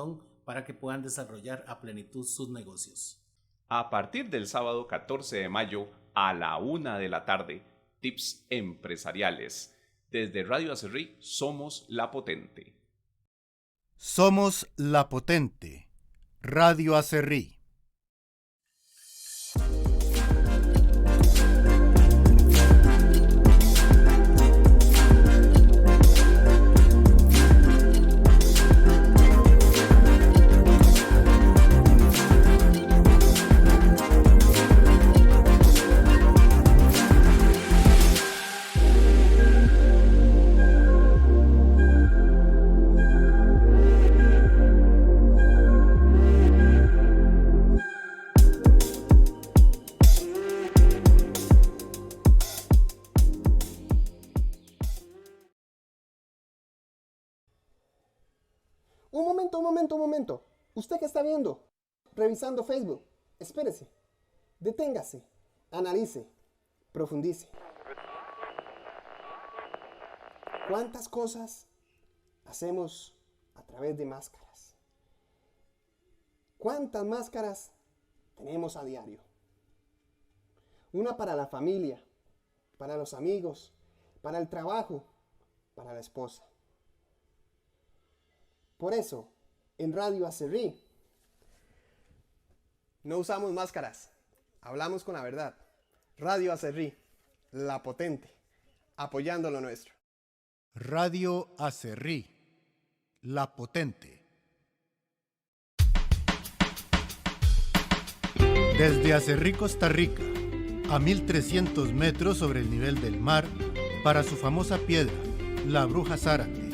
maratón para que puedan desarrollar a plenitud sus negocios. A partir del sábado 14 de mayo a la 1 de la tarde, Tips Empresariales. Desde Radio Acerrí somos La Potente. Somos La Potente. Radio Acerrí. Un momento. ¿Usted qué está viendo? Revisando Facebook. Espérese. Deténgase. Analice. Profundice. ¿Cuántas cosas hacemos a través de máscaras? ¿Cuántas máscaras tenemos a diario? Una para la familia, para los amigos, para el trabajo, para la esposa. Por eso, en Radio Acerrí, no usamos máscaras, hablamos con la verdad. Radio Acerrí, La Potente, apoyando lo nuestro. Radio Acerrí, La Potente. Desde Acerrí, Costa Rica, a 1300 metros sobre el nivel del mar, para su famosa piedra, la Bruja Zárate,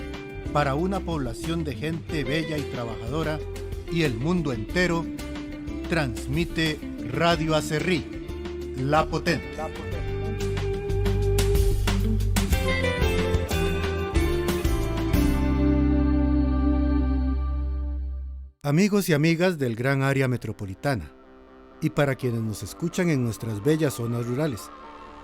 para una población de gente bella y trabajadora y el mundo entero, transmite Radio Acerrí, La Potente. Amigos y amigas del gran área metropolitana, y para quienes nos escuchan en nuestras bellas zonas rurales,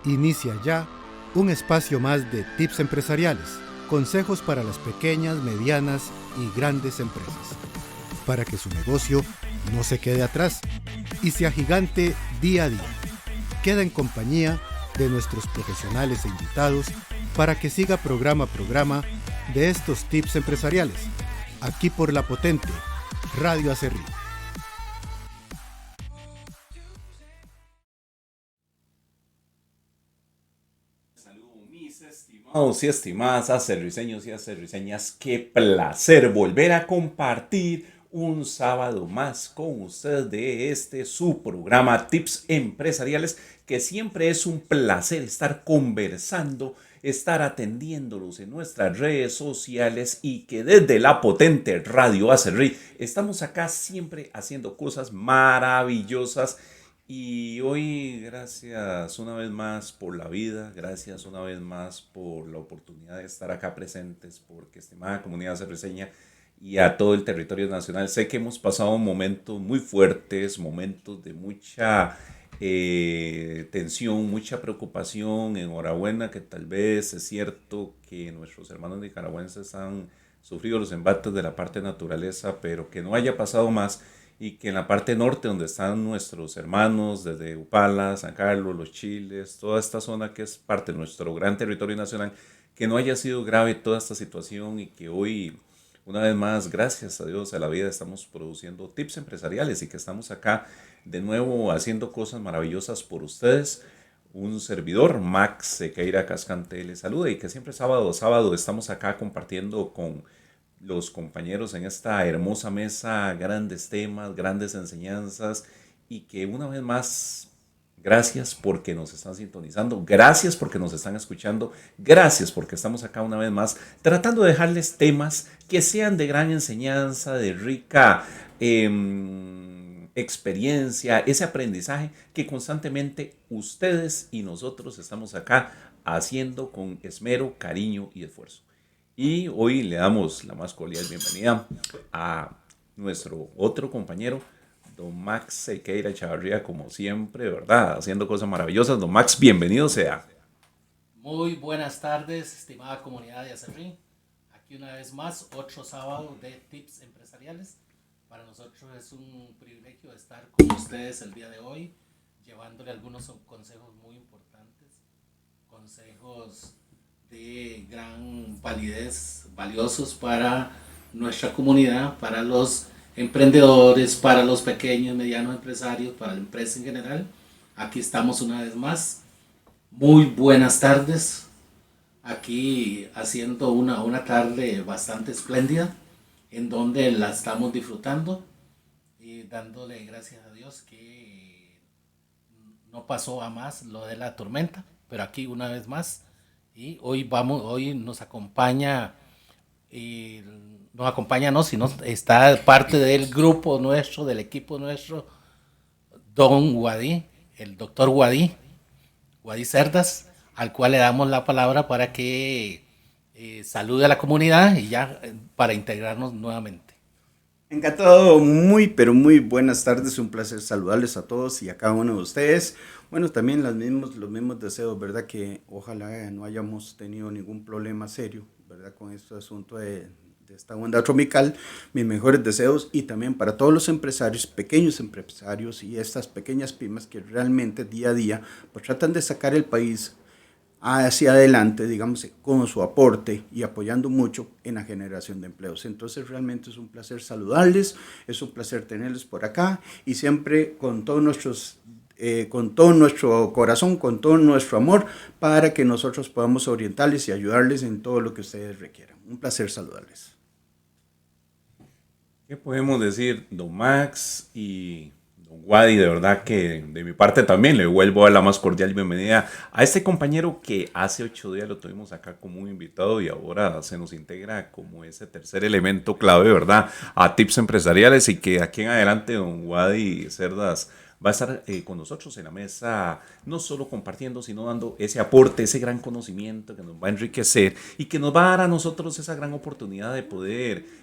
inicia ya un espacio más de tips empresariales. Consejos para las pequeñas, medianas y grandes empresas, para que su negocio no se quede atrás y se agigante día a día. Queda en compañía de nuestros profesionales e invitados para que siga programa a programa de estos tips empresariales, aquí por La Potente, Radio Acerrí. Estimados y estimadas acerriceños y acerriceñas, qué placer volver a compartir un sábado más con ustedes de su programa Tips Empresariales, que siempre es un placer estar conversando, estar atendiéndolos en nuestras redes sociales y que desde La Potente Radio Acerrí estamos acá siempre haciendo cosas maravillosas. Y hoy, gracias una vez más por la vida, gracias una vez más por la oportunidad de estar acá presentes, porque estimada comunidad acerriceña y a todo el territorio nacional, sé que hemos pasado momentos muy fuertes, momentos de mucha tensión, mucha preocupación. Enhorabuena que tal vez es cierto que nuestros hermanos nicaragüenses han sufrido los embates de la parte naturaleza, pero que no haya pasado más. Y que en la parte norte, donde están nuestros hermanos, desde Upala, San Carlos, Los Chiles, toda esta zona que es parte de nuestro gran territorio nacional, que no haya sido grave toda esta situación y que hoy, una vez más, gracias a Dios, a la vida, estamos produciendo tips empresariales y que estamos acá de nuevo haciendo cosas maravillosas por ustedes. Un servidor, Max Sequeira Cascante, les saluda y que siempre sábado a sábado estamos acá compartiendo con los compañeros en esta hermosa mesa, grandes temas, grandes enseñanzas y que una vez más, gracias porque nos están sintonizando, gracias porque nos están escuchando, gracias porque estamos acá una vez más tratando de dejarles temas que sean de gran enseñanza, de rica experiencia, ese aprendizaje que constantemente ustedes y nosotros estamos acá haciendo con esmero, cariño y esfuerzo. Y hoy le damos la más cordial bienvenida a nuestro otro compañero, don Max Sequeira Chavarría, como siempre, ¿verdad? Haciendo cosas maravillosas. Don Max, bienvenido sea. Muy buenas tardes, estimada comunidad de Acerrí. Aquí una vez más, otro sábado de tips empresariales. Para nosotros es un privilegio estar con ustedes el día de hoy, llevándole algunos consejos muy importantes, consejos de gran validez, valiosos para nuestra comunidad, para los emprendedores, para los pequeños y medianos empresarios, para la empresa en general. Aquí estamos una vez más. Muy buenas tardes. Aquí haciendo una tarde bastante espléndida, en donde la estamos disfrutando y dándole gracias a Dios que no pasó a más lo de la tormenta, pero aquí una vez más. Y hoy nos acompaña, no, sino está parte del grupo nuestro, del equipo nuestro, don Guadí, el doctor Guadí Cerdas, al cual le damos la palabra para que salude a la comunidad y ya para integrarnos nuevamente. Encantado, pero muy buenas tardes, un placer saludarles a todos y a cada uno de ustedes. Bueno, también los mismos deseos, ¿verdad? Que ojalá no hayamos tenido ningún problema serio, ¿verdad? Con este asunto de esta onda tropical. Mis mejores deseos y también para todos los empresarios, pequeños empresarios y estas pequeñas pymes que realmente día a día pues tratan de sacar el país hacia adelante, digamos, con su aporte y apoyando mucho en la generación de empleos. Entonces realmente es un placer saludarles, es un placer tenerles por acá y siempre con todo nuestro corazón, con todo nuestro amor, para que nosotros podamos orientarles y ayudarles en todo lo que ustedes requieran. Un placer saludarles. ¿Qué podemos decir, don Max y don Wadi? De verdad que de mi parte también le vuelvo a la más cordial bienvenida a este compañero que hace 8 días lo tuvimos acá como un invitado y ahora se nos integra como ese tercer elemento clave, ¿verdad? A Tips Empresariales, y que aquí en adelante don Wadi Cerdas va a estar con nosotros en la mesa, no solo compartiendo, sino dando ese aporte, ese gran conocimiento que nos va a enriquecer y que nos va a dar a nosotros esa gran oportunidad de poder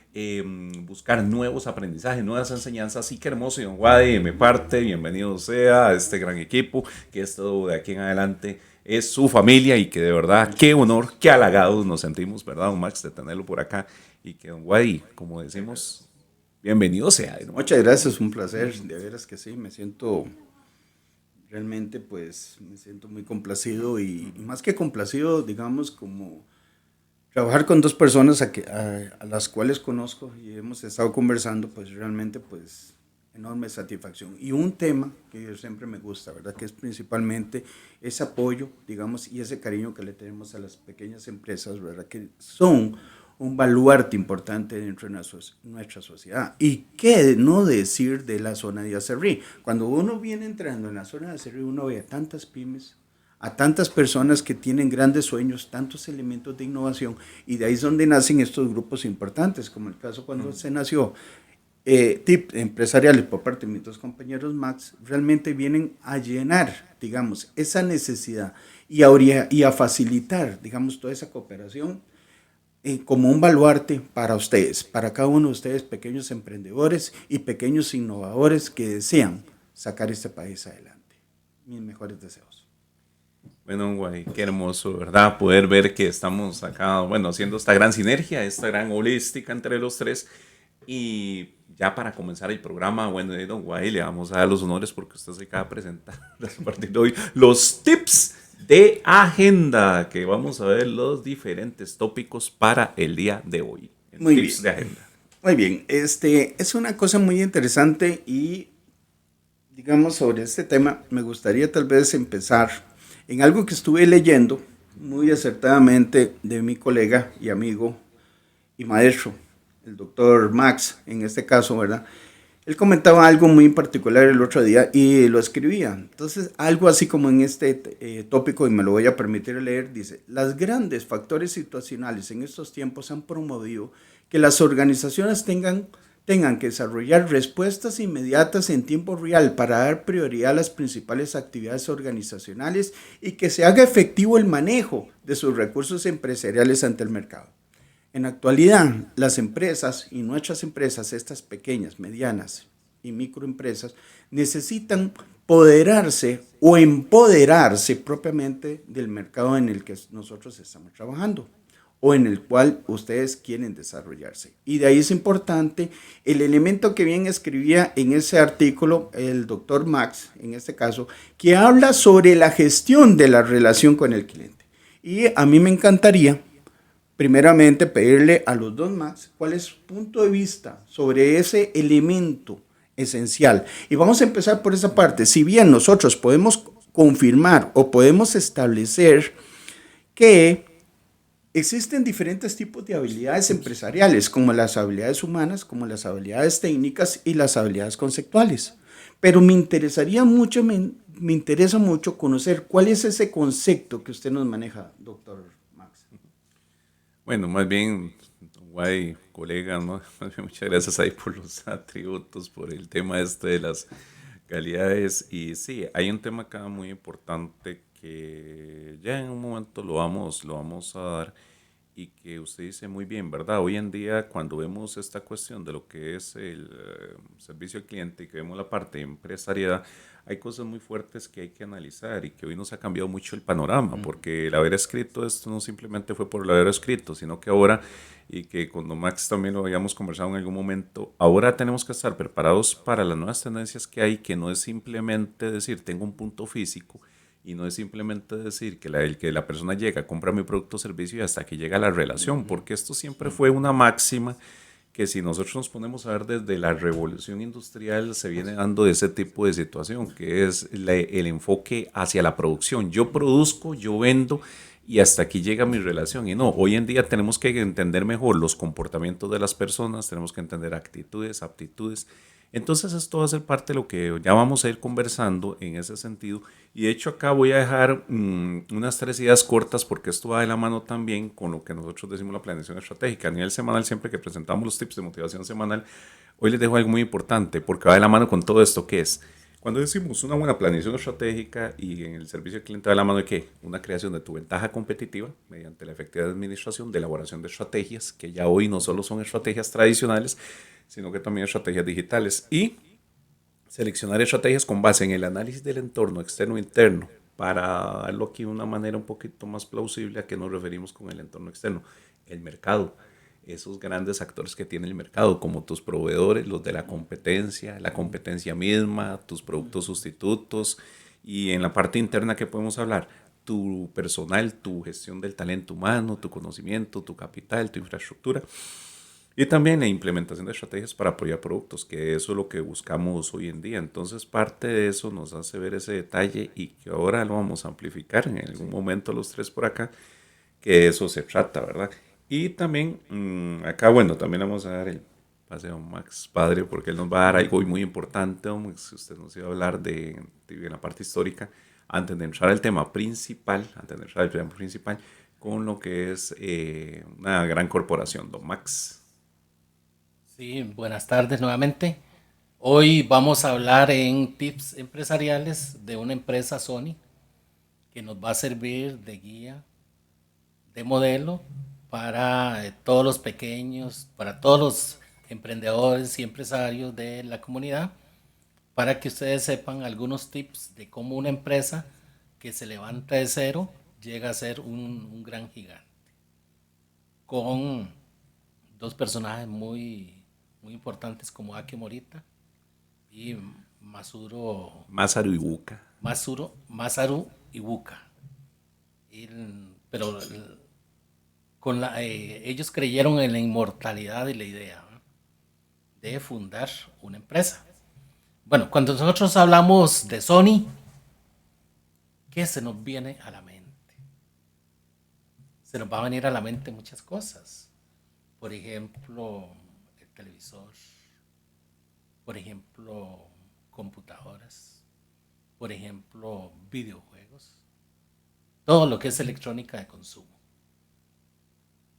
buscar nuevos aprendizajes, nuevas enseñanzas. Así que hermoso, don Wadi, de mi parte, bienvenido sea a este gran equipo, que esto de aquí en adelante es su familia y que de verdad, qué honor, qué halagados nos sentimos, ¿verdad, don Max, de tenerlo por acá? Y que don Wadi, como decimos, bienvenido sea. ¿No? Muchas gracias, un placer, de veras que sí, me siento realmente muy complacido y más que complacido, digamos, como trabajar con dos personas a las cuales conozco y hemos estado conversando, pues realmente pues enorme satisfacción. Y un tema que siempre me gusta, ¿verdad? Que es principalmente ese apoyo, digamos, y ese cariño que le tenemos a las pequeñas empresas, ¿verdad? Que son un baluarte importante dentro de nuestra sociedad. Y qué no decir de la zona de Acerrí. Cuando uno viene entrando en la zona de Acerrí, uno ve a tantas pymes, a tantas personas que tienen grandes sueños, tantos elementos de innovación, y de ahí es donde nacen estos grupos importantes, como el caso cuando se nació TIP Empresariales por parte de mis dos compañeros Max, realmente vienen a llenar, digamos, esa necesidad y a facilitar, digamos, toda esa cooperación como un baluarte para ustedes, para cada uno de ustedes, pequeños emprendedores y pequeños innovadores que desean sacar este país adelante. Mis mejores deseos. Bueno, güey, qué hermoso, ¿verdad? Poder ver que estamos acá, bueno, haciendo esta gran sinergia, esta gran holística entre los tres. Y ya para comenzar el programa, bueno, don Guay, le vamos a dar los honores porque usted se acaba de presentar a partir de hoy los tips de agenda, que vamos a ver los diferentes tópicos para el día de hoy. Muy tips bien. de agenda. Muy bien, es una cosa muy interesante y, digamos, sobre este tema me gustaría tal vez empezar en algo que estuve leyendo muy acertadamente de mi colega y amigo y maestro, el doctor Max, en este caso, ¿verdad? Él comentaba algo muy particular el otro día y lo escribía. Entonces, algo así como en este tópico, y me lo voy a permitir leer, dice: los grandes factores situacionales en estos tiempos han promovido que las organizaciones tengan que desarrollar respuestas inmediatas en tiempo real para dar prioridad a las principales actividades organizacionales y que se haga efectivo el manejo de sus recursos empresariales ante el mercado. En la actualidad, las empresas y nuestras empresas, estas pequeñas, medianas y microempresas, necesitan empoderarse propiamente del mercado en el que nosotros estamos trabajando. o en el cual ustedes quieren desarrollarse. Y de ahí es importante el elemento que bien escribía en ese artículo el doctor Max, en este caso, que habla sobre la gestión de la relación con el cliente. Y a mí me encantaría, primeramente, pedirle a los dos Max cuál es su punto de vista sobre ese elemento esencial. Y vamos a empezar por esa parte. Si bien nosotros podemos confirmar o podemos establecer que existen diferentes tipos de habilidades empresariales, como las habilidades humanas, como las habilidades técnicas y las habilidades conceptuales. Pero me interesaría mucho, me interesa mucho conocer cuál es ese concepto que usted nos maneja, doctor Max. Bueno, más bien, guay, colega, ¿no? Más bien, muchas gracias ahí por los atributos, por el tema este de las calidades. Y sí, hay un tema acá muy importante que ya en un momento lo vamos a dar y que usted dice muy bien, ¿verdad? Hoy en día cuando vemos esta cuestión de lo que es el servicio al cliente y que vemos la parte de empresarial, hay cosas muy fuertes que hay que analizar y que hoy nos ha cambiado mucho el panorama, porque el haber escrito esto no simplemente fue por el haber escrito, sino que ahora, y que cuando Max también lo habíamos conversado en algún momento, ahora tenemos que estar preparados para las nuevas tendencias que hay, que no es simplemente decir, tengo un punto físico, y no es simplemente decir que la persona llega, compra mi producto o servicio y hasta que llega la relación, porque esto siempre fue una máxima que si nosotros nos ponemos a ver desde la revolución industrial se viene dando ese tipo de situación, que es el enfoque hacia la producción. Yo produzco, yo vendo y hasta aquí llega mi relación. Y no, hoy en día tenemos que entender mejor los comportamientos de las personas, tenemos que entender actitudes, aptitudes. Entonces esto va a ser parte de lo que ya vamos a ir conversando en ese sentido. Y de hecho acá voy a dejar unas 3 ideas cortas porque esto va de la mano también con lo que nosotros decimos la planeación estratégica. A nivel semanal, siempre que presentamos los tips de motivación semanal, hoy les dejo algo muy importante porque va de la mano con todo esto que es. Cuando decimos una buena planeación estratégica y en el servicio al cliente va de la mano de qué? Una creación de tu ventaja competitiva mediante la efectividad de administración, de elaboración de estrategias, que ya hoy no solo son estrategias tradicionales, sino que también estrategias digitales. Y seleccionar estrategias con base en el análisis del entorno externo e interno para darlo aquí de una manera un poquito más plausible a qué nos referimos con el entorno externo. El mercado, esos grandes actores que tiene el mercado, como tus proveedores, los de la competencia misma, tus productos sustitutos. Y en la parte interna, ¿qué podemos hablar? Tu personal, tu gestión del talento humano, tu conocimiento, tu capital, tu infraestructura. Y también la implementación de estrategias para apoyar productos, que eso es lo que buscamos hoy en día. Entonces, parte de eso nos hace ver ese detalle y que ahora lo vamos a amplificar en algún momento los tres por acá, que de eso se trata, ¿verdad? Y también, acá, bueno, también vamos a dar el paseo a Max Padre, porque él nos va a dar algo muy importante, si usted nos iba a hablar de la parte histórica, antes de entrar al tema principal, con lo que es una gran corporación, don Max. Sí, buenas tardes nuevamente. Hoy vamos a hablar en tips empresariales de una empresa Sony que nos va a servir de guía, de modelo para todos los pequeños, para todos los emprendedores y empresarios de la comunidad, para que ustedes sepan algunos tips de cómo una empresa que se levanta de cero llega a ser un gran gigante. Con dos personajes muy importantes como Aki Morita y Masaru Ibuka. Masaru Ibuka. Pero ellos creyeron en la inmortalidad y la idea, ¿no?, de fundar una empresa. Bueno, cuando nosotros hablamos de Sony, ¿qué se nos viene a la mente? Se nos va a venir a la mente muchas cosas. Por ejemplo, el televisor, por ejemplo, computadoras, por ejemplo, videojuegos, todo lo que es electrónica de consumo.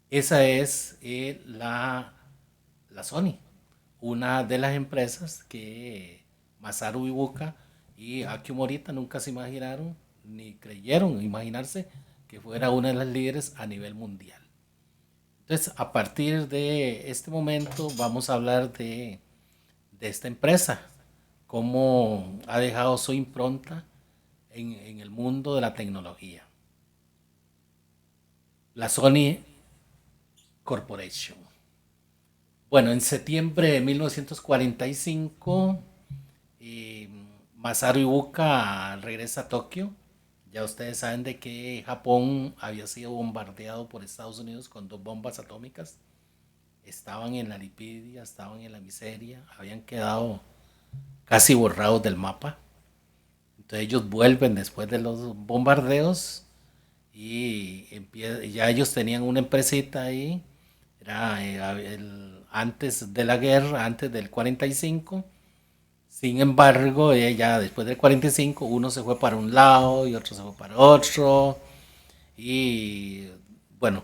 Esa es la Sony, una de las empresas que Masaru Ibuka y Akio Morita nunca se imaginaron ni creyeron imaginarse que fuera una de las líderes a nivel mundial. Entonces, a partir de este momento vamos a hablar de esta empresa, cómo ha dejado su impronta en el mundo de la tecnología. La Sony Corporation. Bueno, en septiembre de 1945, Masaru Ibuka regresa a Tokio. Ya ustedes saben de que Japón había sido bombardeado por Estados Unidos con 2 bombas atómicas. Estaban en la lipidia, estaban en la miseria, habían quedado casi borrados del mapa. Entonces ellos vuelven después de los bombardeos y ya ellos tenían una empresita ahí. Era antes de la guerra, antes del 45. Sin embargo, ya después del 45, uno se fue para un lado y otro se fue para otro. Y bueno,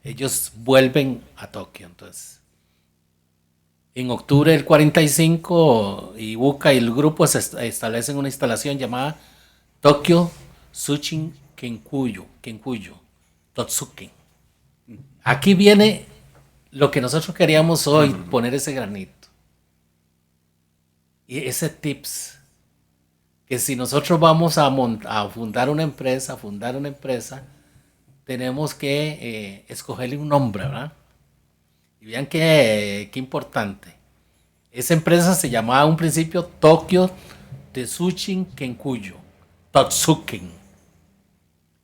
ellos vuelven a Tokio. Entonces, en octubre del 45, Ibuka y el grupo se establecen una instalación llamada Tokyo Tsushin Kenkuyo, Totsuken. Aquí viene lo que nosotros queríamos hoy, poner ese granito. Y ese tips, que si nosotros vamos a fundar una empresa, tenemos que escogerle un nombre, ¿verdad? Y vean qué importante. Esa empresa se llamaba a un principio Tokyo Tsushin Kenkuyo, Totsuken,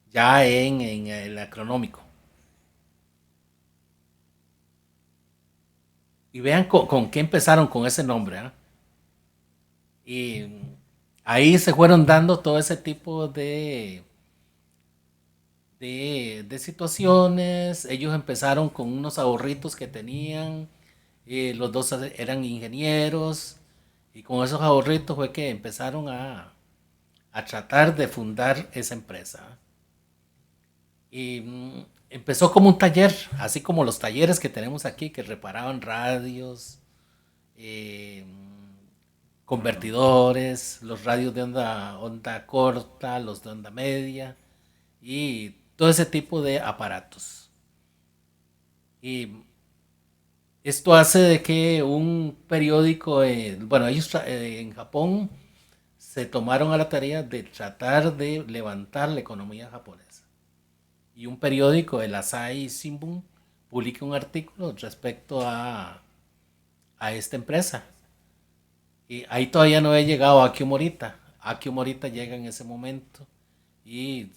ya en el acronómico. Y vean con qué empezaron con ese nombre, ¿eh? Y ahí se fueron dando todo ese tipo de situaciones. Ellos empezaron con unos ahorritos que tenían. Los dos eran ingenieros. Y con esos ahorritos fue que empezaron a tratar de fundar esa empresa. Y empezó como un taller, así como los talleres que tenemos aquí, que reparaban radios, convertidores, los radios de onda corta, los de onda media y todo ese tipo de aparatos. Y esto hace de que un periódico, bueno, ellos en Japón se tomaron a la tarea de tratar de levantar la economía japonesa. Y un periódico, el Asahi Shimbun, publica un artículo respecto a esta empresa. Y ahí todavía no había llegado Akio Morita. Akio Morita llega en ese momento y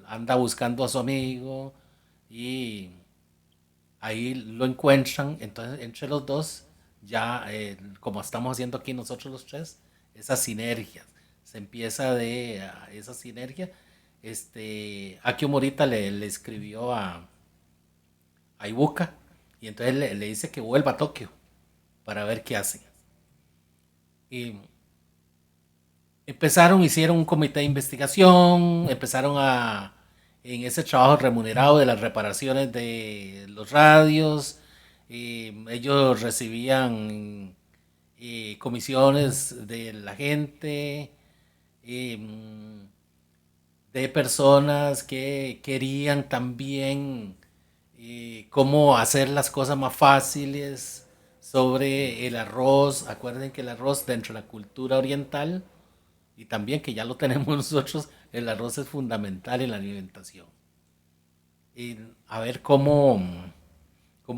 anda buscando a su amigo y ahí lo encuentran. Entonces, entre los dos, ya como estamos haciendo aquí nosotros los tres, esas sinergias. Se empieza de esa sinergia. Akio Morita le escribió a Ibuka y entonces le dice que vuelva a Tokio para ver qué hacen. Y hicieron un comité de investigación, empezaron en ese trabajo remunerado de las reparaciones de los radios. Ellos recibían comisiones de la gente, de personas que querían también cómo hacer las cosas más fáciles. Sobre el arroz, acuerden que el arroz dentro de la cultura oriental y también que ya lo tenemos nosotros, el arroz es fundamental en la alimentación. Y a ver cómo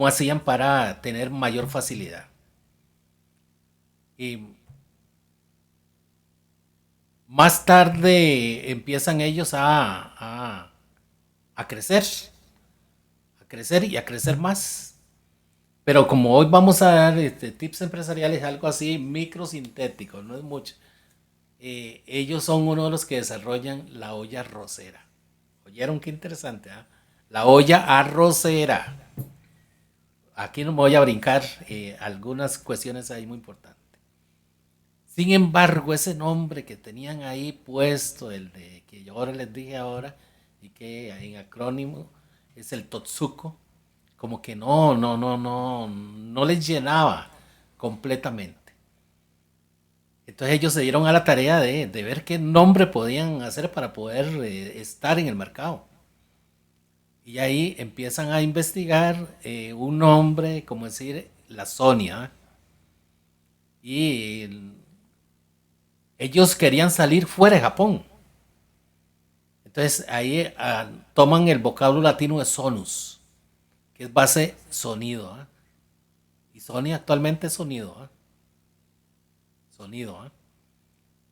hacían para tener mayor facilidad. Y más tarde empiezan ellos a crecer y a crecer más. Pero como hoy vamos a dar tips empresariales, algo así microsintético, no es mucho. Ellos son uno de los que desarrollan la olla arrocera. ¿Oyeron qué interesante? La olla arrocera. Aquí no me voy a brincar algunas cuestiones ahí muy importantes. Sin embargo, ese nombre que tenían ahí puesto, el de que yo ahora les dije ahora, y que en acrónimo es el Totsuko, como que no les llenaba completamente. Entonces ellos se dieron a la tarea de ver qué nombre podían hacer para poder estar en el mercado. Y ahí empiezan a investigar un nombre, como decir, la Sonia. Y ellos querían salir fuera de Japón. Entonces ahí toman el vocablo latino de sonus. que es base sonido. Y Sony actualmente es sonido. Sonido.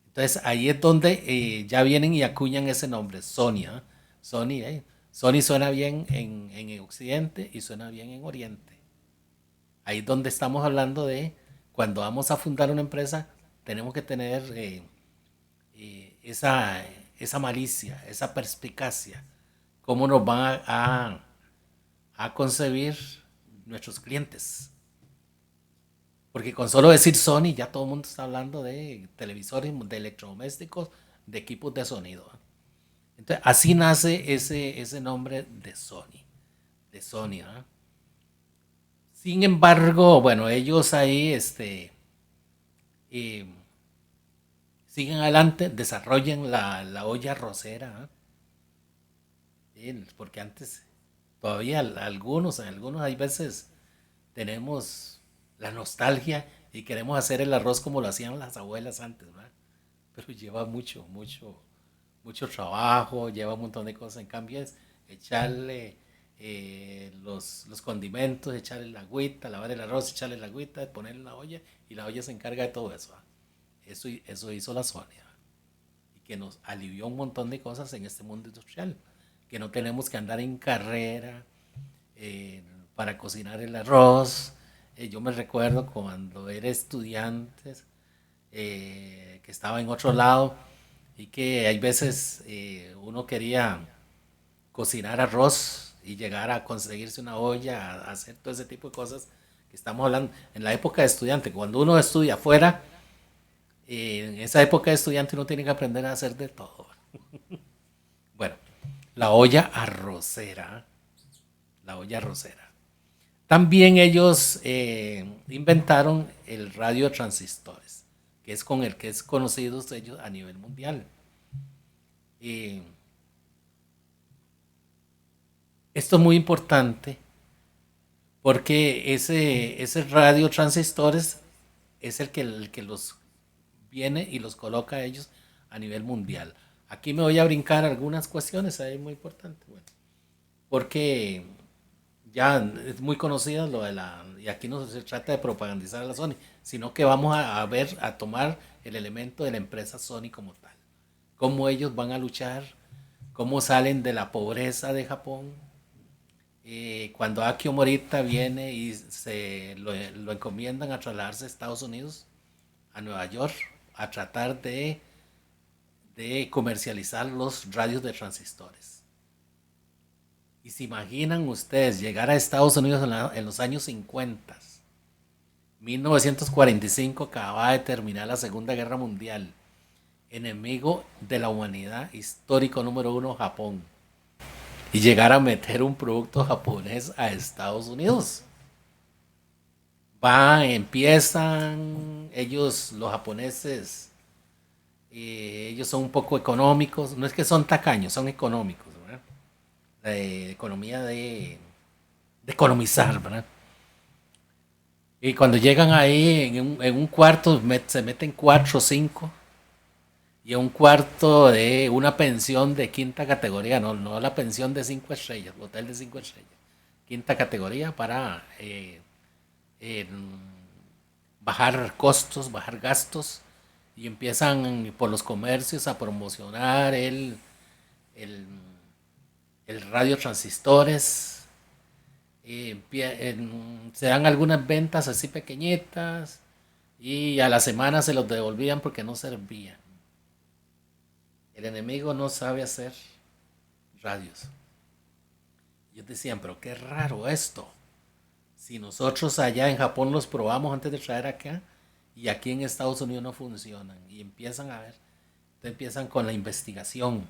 Entonces ahí es donde ya vienen y acuñan ese nombre, Sony. Sony, Sony suena bien en Occidente y suena bien en Oriente. Ahí es donde estamos hablando de cuando vamos a fundar una empresa, tenemos que tener esa malicia, esa perspicacia, cómo nos van a concebir nuestros clientes. Porque con solo decir Sony ya todo el mundo está hablando de televisores, de electrodomésticos, de equipos de sonido. Entonces así nace ese nombre de Sony. De Sony. Sin embargo, bueno, ellos ahí siguen adelante, desarrollan la olla arrocera. Porque antes, todavía algunos hay veces tenemos la nostalgia y queremos hacer el arroz como lo hacían las abuelas antes, ¿verdad? Pero lleva mucho trabajo, lleva un montón de cosas. En cambio es echarle los condimentos, echarle la agüita, lavar el arroz, echarle la agüita, ponerle en la olla y la olla se encarga de todo eso. Eso hizo la Sonia y que nos alivió un montón de cosas en este mundo industrial, que no tenemos que andar en carrera para cocinar el arroz. Yo me recuerdo cuando era estudiante que estaba en otro lado y que hay veces uno quería cocinar arroz y llegar a conseguirse una olla, a hacer todo ese tipo de cosas que estamos hablando en la época de estudiante. Cuando uno estudia afuera, en esa época de estudiante uno tiene que aprender a hacer de todo. Bueno, la olla arrocera. La olla arrocera. También ellos inventaron el radio transistores, que es con el que es conocidos ellos a nivel mundial. Esto es muy importante porque ese radio transistores es el que los viene y los coloca a ellos a nivel mundial. Aquí me voy a brincar algunas cuestiones ahí muy importantes, bueno, porque ya es muy conocida lo de y aquí no se trata de propagandizar a la Sony, sino que vamos a tomar el elemento de la empresa Sony como tal, cómo ellos van a luchar, cómo salen de la pobreza de Japón. Cuando Akio Morita viene y lo encomiendan a trasladarse a Estados Unidos, a Nueva York, a tratar de comercializar los radios de transistores. Y se imaginan ustedes llegar a Estados Unidos en los años 50, 1945, acababa de terminar la Segunda Guerra Mundial, enemigo de la humanidad, histórico número 1, Japón, y llegar a meter un producto japonés a Estados Unidos. Empiezan ellos, los japoneses, ellos son un poco económicos, no es que son tacaños, son económicos, ¿verdad? Economía de economizar, ¿verdad? Y cuando llegan ahí en un cuarto se meten 4 o 5 y un cuarto de una pensión de quinta categoría, no la pensión de 5 estrellas, hotel de 5 estrellas, quinta categoría para bajar costos, bajar gastos, y empiezan por los comercios a promocionar el radio transistores. Se dan algunas ventas así pequeñitas y a la semana se los devolvían porque no servían. El enemigo no sabe hacer radios. Ellos decían, pero qué raro esto. Si nosotros allá en Japón los probamos antes de traer acá y aquí en Estados Unidos no funcionan, y empiezan a ver, empiezan con la investigación.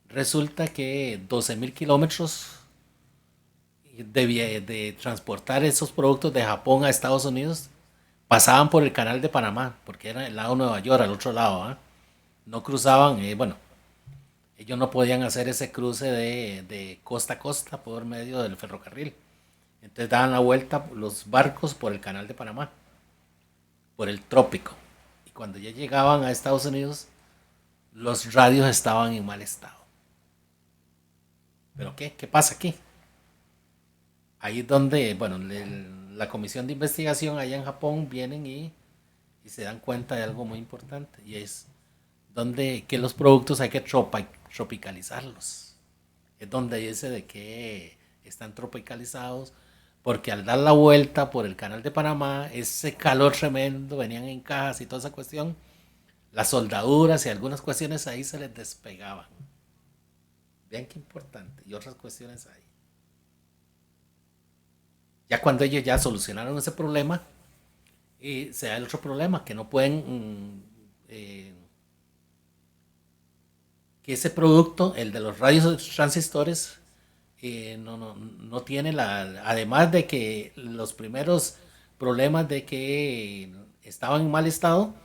Resulta que 12.000 kilómetros de transportar esos productos de Japón a Estados Unidos pasaban por el canal de Panamá, porque era el lado de Nueva York, al otro lado, no cruzaban, ellos no podían hacer ese cruce de costa a costa por medio del ferrocarril. Entonces daban la vuelta los barcos por el canal de Panamá, por el trópico. Y cuando ya llegaban a Estados Unidos, los radios estaban en mal estado. ¿Pero qué? ¿Qué pasa aquí? Ahí es donde, bueno, la comisión de investigación allá en Japón vienen y se dan cuenta de algo muy importante, y es donde que los productos hay que tropicalizarlos. Es donde dice de que están tropicalizados, porque al dar la vuelta por el canal de Panamá, ese calor tremendo, venían en cajas y toda esa cuestión, las soldaduras y algunas cuestiones ahí se les despegaban. Vean qué importante, y otras cuestiones ahí. Ya cuando ellos ya solucionaron ese problema, se da el otro problema, que no pueden, que ese producto, el de los radios transistores, no tiene además de que los primeros problemas de que estaban en mal estado,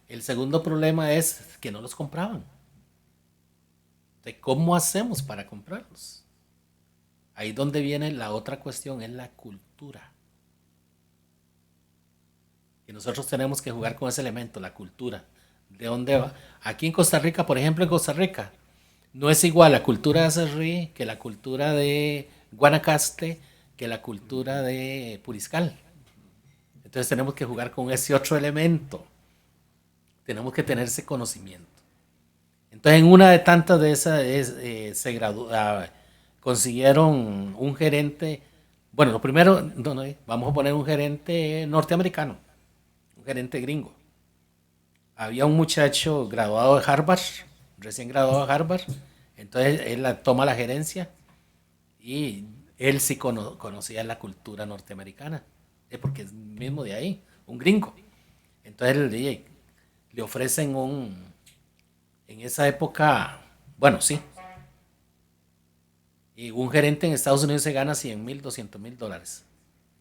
el segundo problema es que no los compraban. ¿De cómo hacemos para comprarlos? Ahí donde viene la otra cuestión, es la cultura. Y nosotros tenemos que jugar con ese elemento, la cultura. ¿De dónde va? Aquí en Costa Rica, por ejemplo, en Costa Rica, no es igual la cultura de Acerrí que la cultura de Guanacaste, que la cultura de Puriscal. Entonces tenemos que jugar con ese otro elemento. Tenemos que tener ese conocimiento. Entonces en una de tantas de esas consiguieron un gerente. Bueno, lo primero, vamos a poner un gerente norteamericano, un gerente gringo. Había un muchacho graduado de Harvard, recién graduado de Harvard, entonces él toma la gerencia y él sí conocía la cultura norteamericana, porque es mismo de ahí, un gringo. Entonces le ofrecen en esa época, bueno, sí, y un gerente en Estados Unidos se gana 100,000, 200,000 dólares,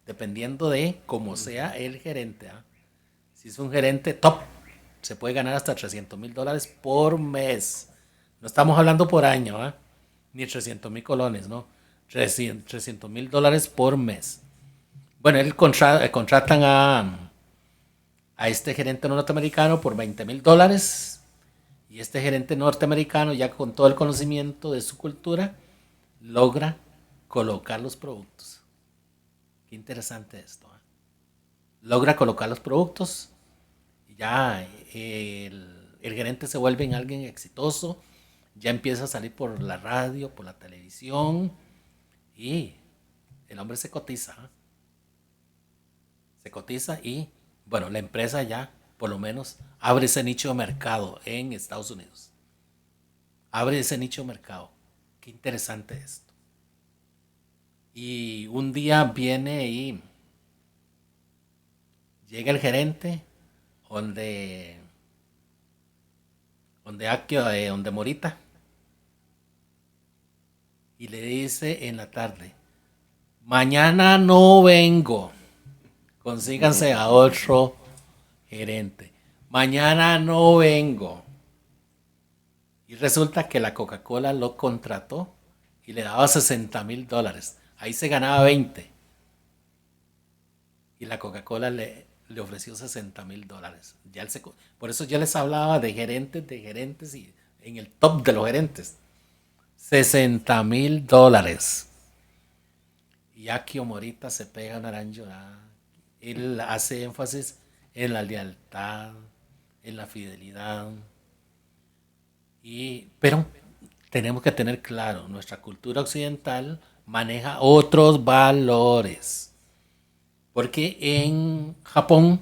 dependiendo de cómo sea el gerente. Si es un gerente top, se puede ganar hasta 300,000 dólares por mes. No estamos hablando por año, ni 300,000 colones, no. 300,000 dólares por mes. Bueno, él contratan a este gerente norteamericano por 20,000 dólares. Y este gerente norteamericano, ya con todo el conocimiento de su cultura, logra colocar los productos. Qué interesante esto. Logra colocar los productos. Ya el gerente se vuelve en alguien exitoso, ya empieza a salir por la radio, por la televisión, y el hombre se cotiza. Se cotiza y, bueno, la empresa ya por lo menos abre ese nicho de mercado en Estados Unidos. Abre ese nicho de mercado. Qué interesante esto. Y un día viene y llega el gerente donde Morita, y le dice en la tarde: mañana no vengo, consíganse a otro gerente, mañana no vengo. Y resulta que la Coca-Cola lo contrató y le daba 60,000 dólares. Ahí se ganaba 20. Y la Coca-Cola le ofreció 60,000 dólares. Por eso yo les hablaba de gerentes y en el top de los gerentes. 60,000 dólares. Y Akio Morita se pega una gran llorada. Él hace énfasis en la lealtad, en la fidelidad. Pero tenemos que tener claro, nuestra cultura occidental maneja otros valores. Porque en Japón,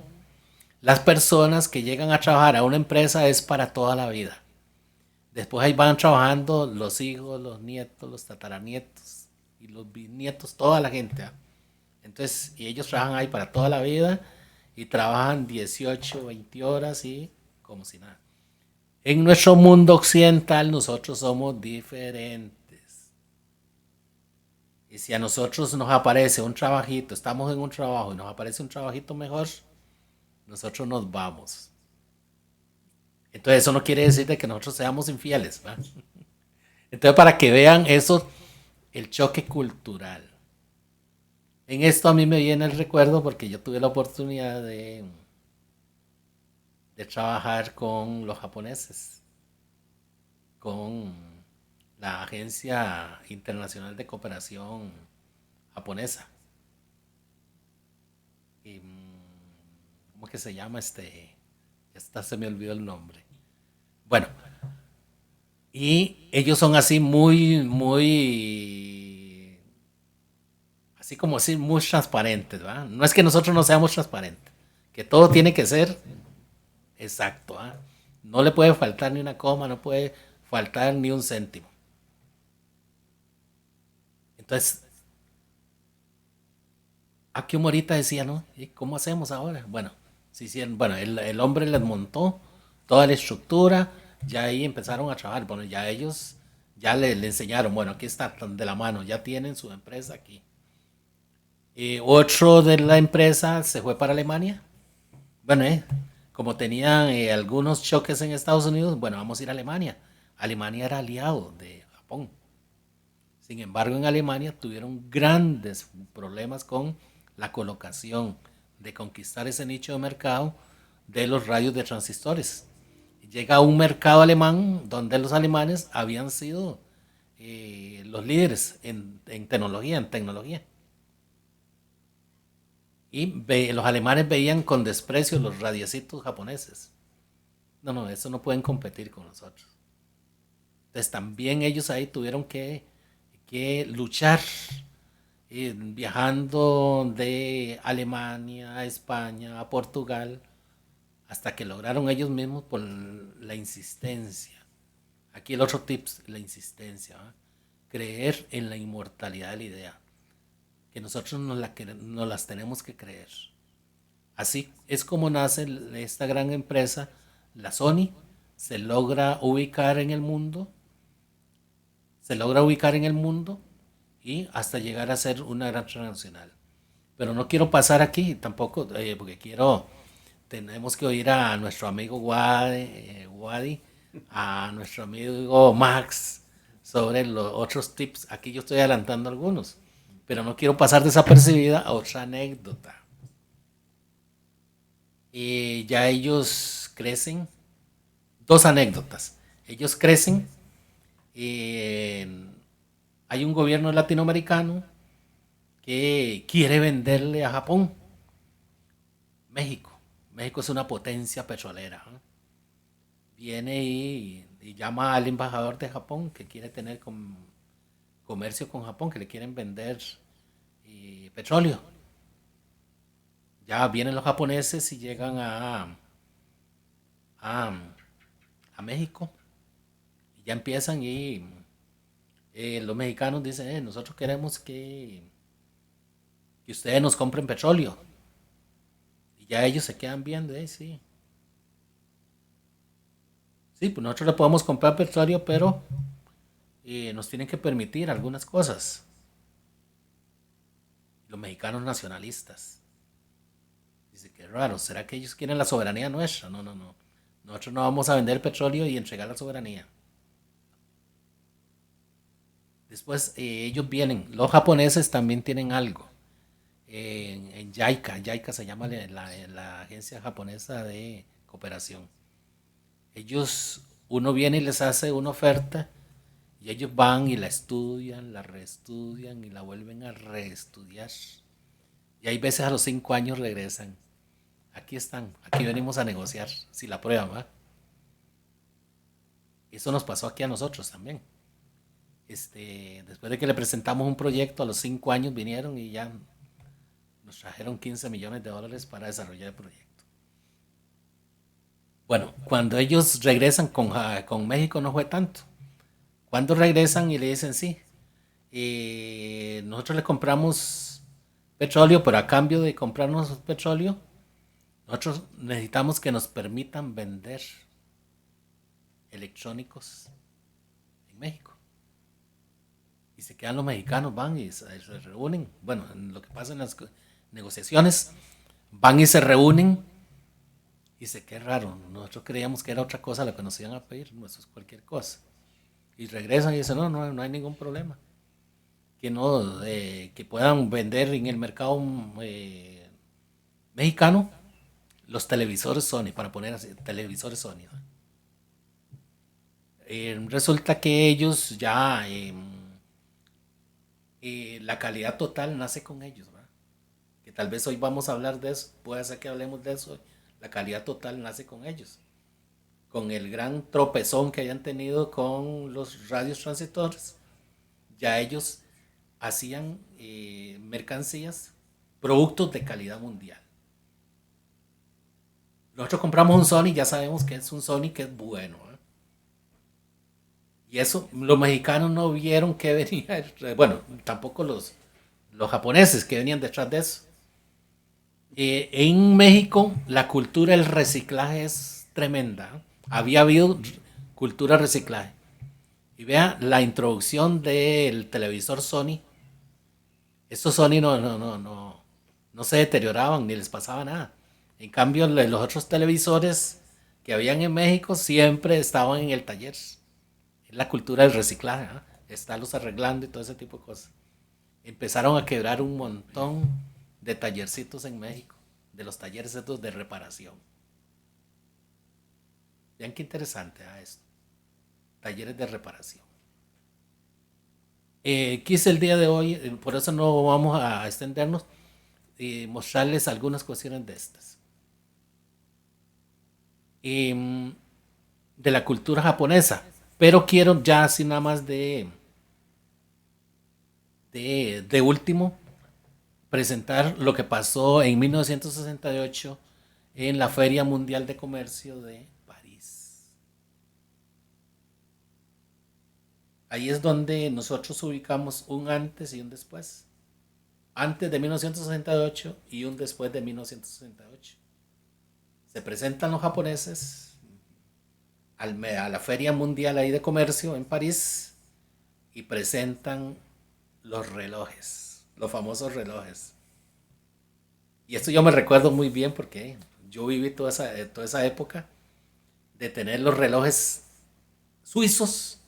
las personas que llegan a trabajar a una empresa es para toda la vida. Después ahí van trabajando los hijos, los nietos, los tataranietos y los bisnietos, toda la gente. Entonces, y ellos trabajan ahí para toda la vida y trabajan 18, 20 horas y como si nada. En nuestro mundo occidental nosotros somos diferentes. Y si a nosotros nos aparece un trabajito, estamos en un trabajo y nos aparece un trabajito mejor, nosotros nos vamos. Entonces eso no quiere decir de que nosotros seamos infieles, ¿verdad? Entonces para que vean eso, el choque cultural. En esto a mí me viene el recuerdo porque yo tuve la oportunidad de trabajar con los japoneses, con la Agencia Internacional de Cooperación Japonesa, ¿cómo que se llama? Ya está, se me olvidó el nombre. Bueno, y ellos son así así como decir, muy transparentes, ¿verdad? No es que nosotros no seamos transparentes, que todo tiene que ser exacto, ¿verdad? No le puede faltar ni una coma, no puede faltar ni un céntimo. Entonces, aquí un ahorita decía, ¿no? ¿Y cómo hacemos ahora? Bueno, bueno, el hombre les montó toda la estructura, ya ahí empezaron a trabajar. Bueno, ya ellos ya le enseñaron, bueno, aquí está de la mano, ya tienen su empresa aquí. Otro de la empresa se fue para Alemania. Bueno, como tenían algunos choques en Estados Unidos, bueno, vamos a ir a Alemania. Alemania era aliado de Japón. Sin embargo, en Alemania tuvieron grandes problemas con la colocación de conquistar ese nicho de mercado de los radios de transistores. Llega a un mercado alemán donde los alemanes habían sido los líderes en tecnología. Y los alemanes veían con desprecio los radiecitos japoneses. No, eso no pueden competir con nosotros. Entonces también ellos ahí tuvieron que luchar, viajando de Alemania a España, a Portugal, hasta que lograron ellos mismos por la insistencia. Aquí el otro tips, la insistencia, ¿verdad? Creer en la inmortalidad de la idea, que nosotros nos las tenemos que creer. Así es como nace esta gran empresa, la Sony, se logra ubicar en el mundo y hasta llegar a ser una gran transnacional. Pero no quiero pasar aquí tampoco, porque tenemos que oír a nuestro amigo Wadi, a nuestro amigo Max, sobre los otros tips. Aquí yo estoy adelantando algunos, pero no quiero pasar desapercibida a otra anécdota. Ya ellos crecen, 2 anécdotas. Ellos crecen, hay un gobierno latinoamericano que quiere venderle a Japón. México es una potencia petrolera, ¿eh? Viene y llama al embajador de Japón que quiere tener comercio con Japón, que le quieren vender petróleo. Ya vienen los japoneses y llegan a México. Y ya empiezan y los mexicanos dicen, nosotros queremos que ustedes nos compren petróleo. Y ya ellos se quedan viendo, sí. Sí, pues nosotros le podemos comprar petróleo, pero nos tienen que permitir algunas cosas. Los mexicanos nacionalistas. Dice, qué raro, ¿será que ellos quieren la soberanía nuestra? No. Nosotros no vamos a vender petróleo y entregar la soberanía. Después ellos vienen, los japoneses también tienen algo. En JICA se llama la agencia japonesa de cooperación. Uno viene y les hace una oferta y ellos van y la estudian, la reestudian y la vuelven a reestudiar. Y hay veces a los 5 años regresan. Aquí están, aquí venimos a negociar, si la prueban, ¿va? Eso nos pasó aquí a nosotros también. Después de que le presentamos un proyecto, a los 5 años vinieron y ya nos trajeron $15 millones para desarrollar el proyecto. Bueno, cuando ellos regresan con México no fue tanto. Cuando regresan y le dicen, sí, nosotros le compramos petróleo, pero a cambio de comprarnos petróleo, nosotros necesitamos que nos permitan vender electrónicos en México. Y se quedan los mexicanos, van y se reúnen. Bueno, lo que pasa en las negociaciones, van y se reúnen. Y dice, qué raro, nosotros creíamos que era otra cosa lo que nos iban a pedir, no, eso es cualquier cosa. Y regresan y dicen, no hay ningún problema. Que puedan vender en el mercado mexicano los televisores Sony, para poner así, televisores Sony. Resulta que ellos ya, la calidad total nace con ellos, ¿verdad? Que tal vez hoy vamos a hablar de eso, puede ser que hablemos de eso hoy. La calidad total nace con ellos. Con el gran tropezón que hayan tenido con los radios transitores, ya ellos hacían mercancías, productos de calidad mundial. Nosotros compramos un Sony, ya sabemos que es un Sony que es bueno. Y eso, los mexicanos no vieron que venía, bueno, tampoco los japoneses que venían detrás de eso. En México la cultura del reciclaje es tremenda. Había habido cultura de reciclaje. Y vea la introducción del televisor Sony. Estos Sony no se deterioraban ni les pasaba nada. En cambio, los otros televisores que habían en México siempre estaban en el taller. Es la cultura del reciclaje, ¿eh? Estarlos arreglando y todo ese tipo de cosas. Empezaron a quebrar un montón de tallercitos en México, de los talleres estos de reparación. Vean qué interesante esto. Talleres de reparación. Quise el día de hoy, por eso no vamos a extendernos, mostrarles algunas cuestiones de estas. De la cultura japonesa. Pero quiero ya así nada más de último presentar lo que pasó en 1968 en la Feria Mundial de Comercio de París. Ahí es donde nosotros ubicamos un antes y un después. Antes de 1968 y un después de 1968. Se presentan los japoneses a la Feria Mundial ahí de Comercio en París y presentan los relojes, los famosos relojes. Y esto yo me recuerdo muy bien porque yo viví toda esa época de tener los relojes suizos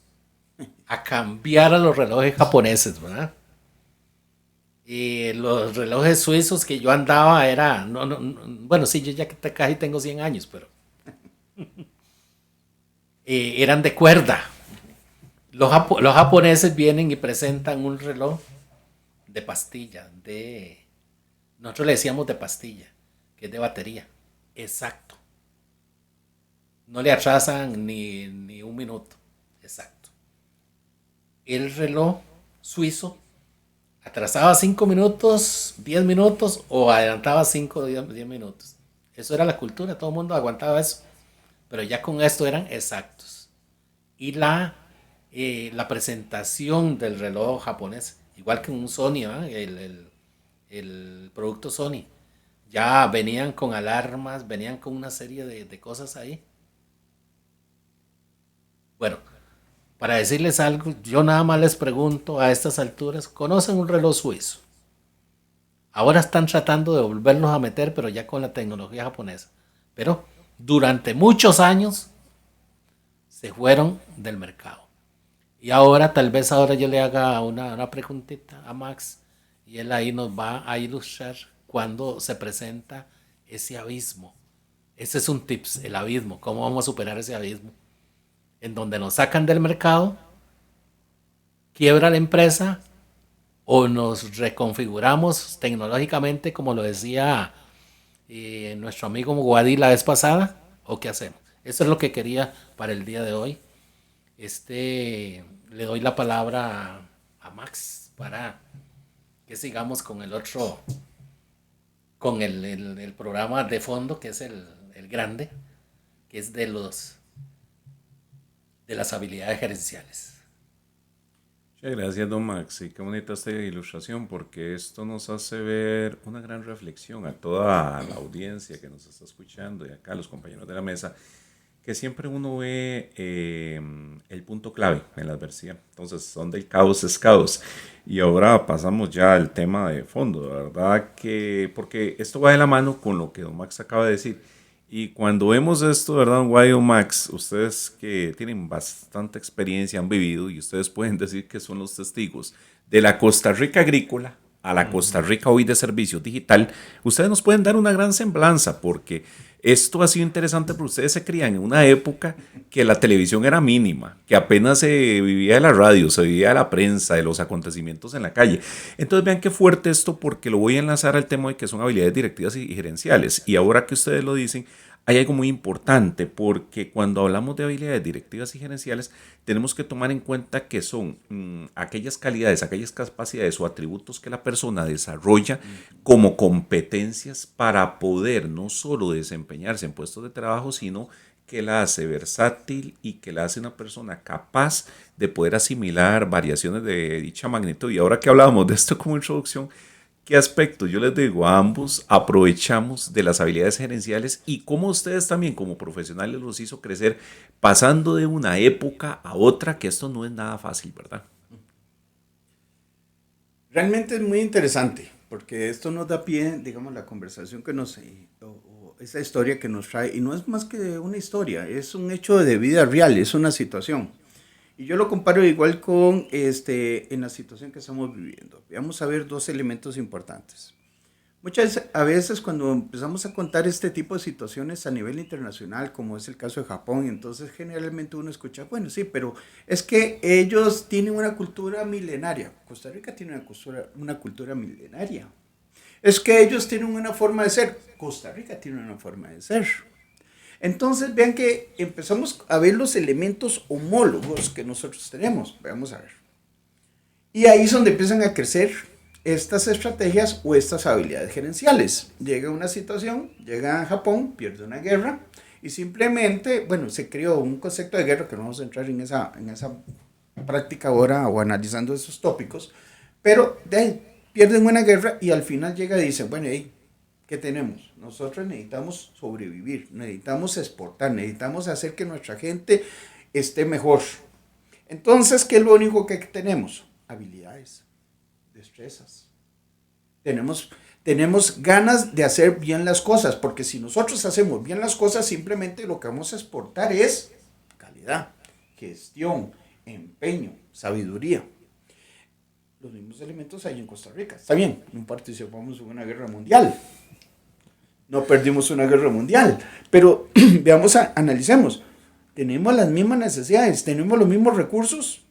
a cambiar a los relojes japoneses, ¿verdad? Y los relojes suizos que yo andaba era, bueno, sí, yo ya casi tengo 100 años, pero eran de cuerda. Los japoneses vienen y presentan un reloj de pastilla, nosotros le decíamos de pastilla, que es de batería, exacto. No le atrasan ni un minuto, exacto. El reloj suizo atrasaba 5 minutos, 10 minutos o adelantaba 5 o 10 minutos. Eso era la cultura, todo el mundo aguantaba eso. Pero ya con esto eran exactos. Y la presentación del reloj japonés, igual que un Sony, el producto Sony, ya venían con alarmas, venían con una serie de cosas ahí. Bueno, para decirles algo, yo nada más les pregunto a estas alturas, ¿conocen un reloj suizo? Ahora están tratando de volverlos a meter, pero ya con la tecnología japonesa. Pero durante muchos años se fueron del mercado. Y ahora, tal vez ahora yo le haga una preguntita a Max y él ahí nos va a ilustrar cuando se presenta ese abismo. Ese es un tips, el abismo, cómo vamos a superar ese abismo. En donde nos sacan del mercado, quiebra la empresa o nos reconfiguramos tecnológicamente, como lo decía nuestro amigo Guadí la vez pasada, o qué hacemos. Eso es lo que quería para el día de hoy. Le doy la palabra a Max para que sigamos con el otro, con el programa de fondo, que es el grande, que es de las habilidades gerenciales. Muchas gracias, don Max. Y qué bonita esta ilustración, porque esto nos hace ver una gran reflexión a toda la audiencia que nos está escuchando y acá a los compañeros de la mesa, que siempre uno ve el punto clave en la adversidad. Entonces, donde el caos es caos. Y ahora pasamos ya al tema de fondo, ¿verdad? Porque esto va de la mano con lo que don Max acaba de decir. Y cuando vemos esto, ¿verdad, Guayo, Max? Ustedes que tienen bastante experiencia, han vivido, y ustedes pueden decir que son los testigos de la Costa Rica agrícola a la Costa Rica hoy de servicio digital, ustedes nos pueden dar una gran semblanza, porque esto ha sido interesante, porque ustedes se crían en una época que la televisión era mínima, que apenas se vivía de la radio, se vivía de la prensa, de los acontecimientos en la calle. Entonces vean qué fuerte esto, porque lo voy a enlazar al tema de que son habilidades directivas y gerenciales. Y ahora que ustedes lo dicen, hay algo muy importante, porque cuando hablamos de habilidades directivas y gerenciales, tenemos que tomar en cuenta que son aquellas calidades, aquellas capacidades o atributos que la persona desarrolla como competencias para poder no solo desempeñarse en puestos de trabajo, sino que la hace versátil y que la hace una persona capaz de poder asimilar variaciones de dicha magnitud. Y ahora que hablábamos de esto como introducción, ¿qué aspectos, yo les digo, a ambos aprovechamos de las habilidades gerenciales y cómo ustedes también como profesionales los hizo crecer pasando de una época a otra, que esto no es nada fácil, ¿verdad? Realmente es muy interesante, porque esto nos da pie, digamos, la conversación que nos, o esa historia que nos trae, y no es más que una historia, es un hecho de vida real, es una situación. Y yo lo comparo igual con en la situación que estamos viviendo. Vamos a ver dos elementos importantes. Muchas a veces cuando empezamos a contar este tipo de situaciones a nivel internacional, como es el caso de Japón, entonces generalmente uno escucha, bueno, sí, pero es que ellos tienen una cultura milenaria. Costa Rica tiene una cultura milenaria. Es que ellos tienen una forma de ser. Costa Rica tiene una forma de ser. Entonces vean que empezamos a ver los elementos homólogos que nosotros tenemos. Vamos a ver. Y ahí es donde empiezan a crecer estas estrategias o estas habilidades gerenciales. Llega una situación, llega a Japón, pierde una guerra y simplemente, bueno, se creó un concepto de guerra que no vamos a entrar en esa práctica ahora o analizando esos tópicos, pero de ahí pierden una guerra y al final llega y dicen, bueno, hey, ¿qué tenemos? Nosotros necesitamos sobrevivir, necesitamos exportar, necesitamos hacer que nuestra gente esté mejor. Entonces, ¿qué es lo único que tenemos? Habilidades, destrezas. Tenemos ganas de hacer bien las cosas, porque si nosotros hacemos bien las cosas, simplemente lo que vamos a exportar es calidad, gestión, empeño, sabiduría. Los mismos elementos hay en Costa Rica. Está bien, no participamos en una guerra mundial. No perdimos una guerra mundial, pero veamos, analicemos. Tenemos las mismas necesidades, tenemos los mismos recursos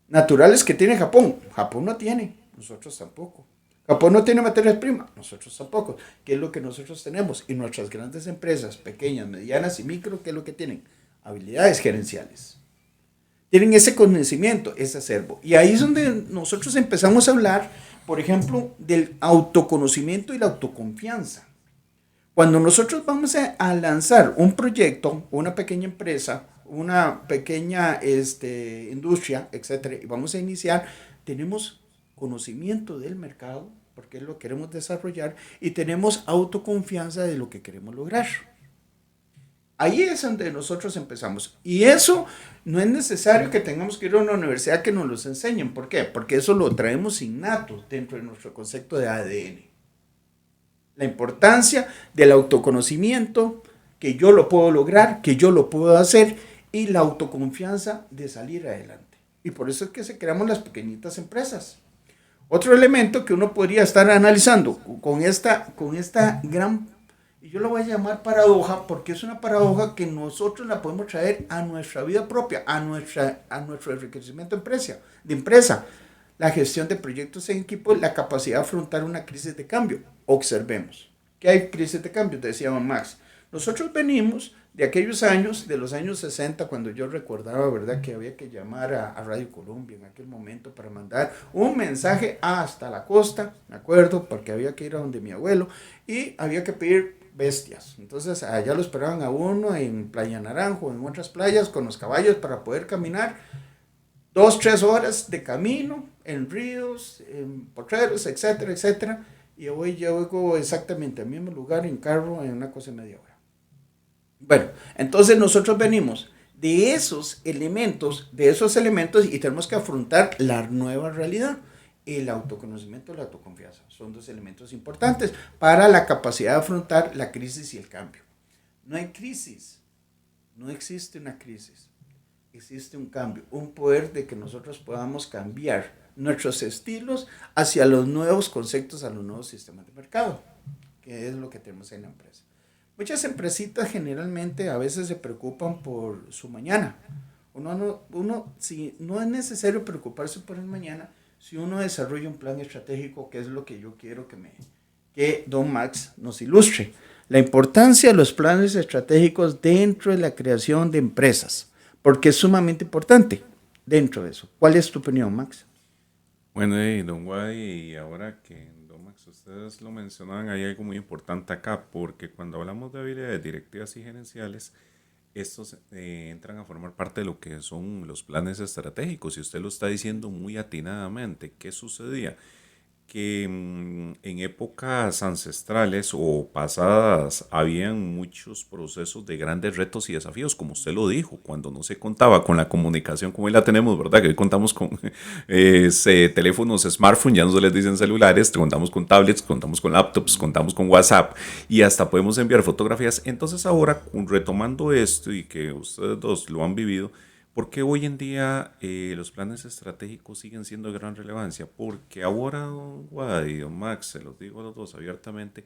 naturales que tiene Japón. Japón no tiene, nosotros tampoco. Japón no tiene materias primas, nosotros tampoco. ¿Qué es lo que nosotros tenemos? Y nuestras grandes empresas, pequeñas, medianas y micro, ¿qué es lo que tienen? Habilidades gerenciales. Tienen ese conocimiento, ese acervo. Y ahí es donde nosotros empezamos a hablar, por ejemplo, del autoconocimiento y la autoconfianza. Cuando nosotros vamos a lanzar un proyecto, una pequeña empresa, una pequeña industria, etcétera, y vamos a iniciar, tenemos conocimiento del mercado, porque lo queremos desarrollar, y tenemos autoconfianza de lo que queremos lograr. Ahí es donde nosotros empezamos. Y eso no es necesario que tengamos que ir a una universidad que nos los enseñen. ¿Por qué? Porque eso lo traemos innato dentro de nuestro concepto de ADN. La importancia del autoconocimiento, que yo lo puedo lograr, que yo lo puedo hacer, y la autoconfianza de salir adelante. Y por eso es que se creamos las pequeñitas empresas. Otro elemento que uno podría estar analizando con esta gran, y yo lo voy a llamar paradoja, porque es una paradoja que nosotros la podemos traer a nuestra vida propia, a nuestro enriquecimiento de empresa. La gestión de proyectos en equipo, la capacidad de afrontar una crisis de cambio. Observemos. ¿Qué hay crisis de cambio? Decía Max. Nosotros venimos de aquellos años, de los años 60, cuando yo recordaba, ¿verdad?, que había que llamar a Radio Colombia en aquel momento para mandar un mensaje hasta la costa, ¿me acuerdo? Porque había que ir a donde mi abuelo y había que pedir bestias. Entonces allá lo esperaban a uno en Playa Naranjo, en otras playas, con los caballos para poder caminar 2-3 horas de camino, en ríos, en potreros, etcétera, etcétera. Y hoy llego exactamente al mismo lugar en carro en una cosa de media hora. Bueno, entonces nosotros venimos de esos elementos y tenemos que afrontar la nueva realidad. El autoconocimiento y la autoconfianza son dos elementos importantes para la capacidad de afrontar la crisis y el cambio. No hay crisis, no existe una crisis, existe un cambio, un poder de que nosotros podamos cambiar nuestros estilos hacia los nuevos conceptos, a los nuevos sistemas de mercado, que es lo que tenemos en la empresa. Muchas empresitas generalmente a veces se preocupan por su mañana. Si no es necesario preocuparse por el mañana, si uno desarrolla un plan estratégico, que es lo que yo quiero que Don Max nos ilustre. La importancia de los planes estratégicos dentro de la creación de empresas, porque es sumamente importante dentro de eso. ¿Cuál es tu opinión, Max? Bueno, don Guay, y ahora que don Max, ustedes lo mencionaban, hay algo muy importante acá, porque cuando hablamos de habilidades directivas y gerenciales, estos entran a formar parte de lo que son los planes estratégicos, y usted lo está diciendo muy atinadamente. ¿Qué sucedía? Que en épocas ancestrales o pasadas habían muchos procesos de grandes retos y desafíos, como usted lo dijo, cuando no se contaba con la comunicación como hoy la tenemos, ¿verdad? Que hoy contamos con teléfonos, smartphones, ya no se les dicen celulares, contamos con tablets, contamos con laptops, contamos con WhatsApp y hasta podemos enviar fotografías. Entonces ahora, retomando esto y que ustedes dos lo han vivido, ¿por qué hoy en día los planes estratégicos siguen siendo de gran relevancia? Porque ahora, don Guay y don Max, se los digo a los dos abiertamente,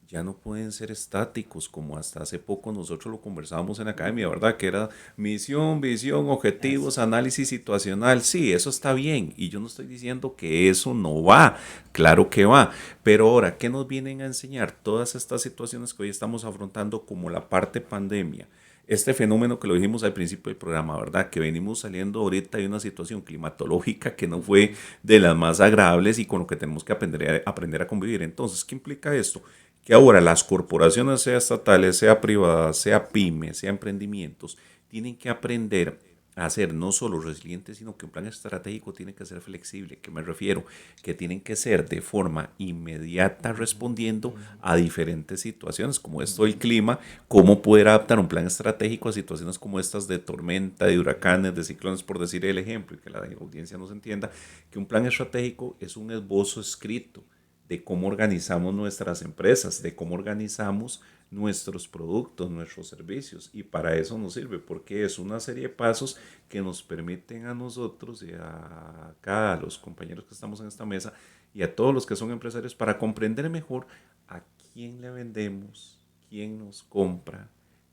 ya no pueden ser estáticos como hasta hace poco nosotros lo conversábamos en la academia, ¿verdad? Que era misión, visión, objetivos, análisis situacional. Sí, eso está bien y yo no estoy diciendo que eso no va, claro que va, pero ahora, ¿qué nos vienen a enseñar todas estas situaciones que hoy estamos afrontando como la parte pandemia? Este fenómeno que lo dijimos al principio del programa, ¿verdad? Que venimos saliendo ahorita de una situación climatológica que no fue de las más agradables y con lo que tenemos que aprender a convivir. Entonces, ¿qué implica esto? Que ahora las corporaciones, sea estatales, sea privadas, sea pymes, sea emprendimientos, tienen que aprender a ser no solo resilientes, sino que un plan estratégico tiene que ser flexible. ¿Qué me refiero? Que tienen que ser de forma inmediata respondiendo a diferentes situaciones, como esto del clima, cómo poder adaptar un plan estratégico a situaciones como estas de tormenta, de huracanes, de ciclones, por decir el ejemplo, y que la audiencia nos entienda, que un plan estratégico es un esbozo escrito de cómo organizamos nuestras empresas, de cómo organizamos nuestros productos, nuestros servicios, y para eso nos sirve, porque es una serie de pasos que nos permiten a nosotros y a cada los compañeros que estamos en esta mesa y a todos los que son empresarios para comprender mejor a quién le vendemos, quién nos compra,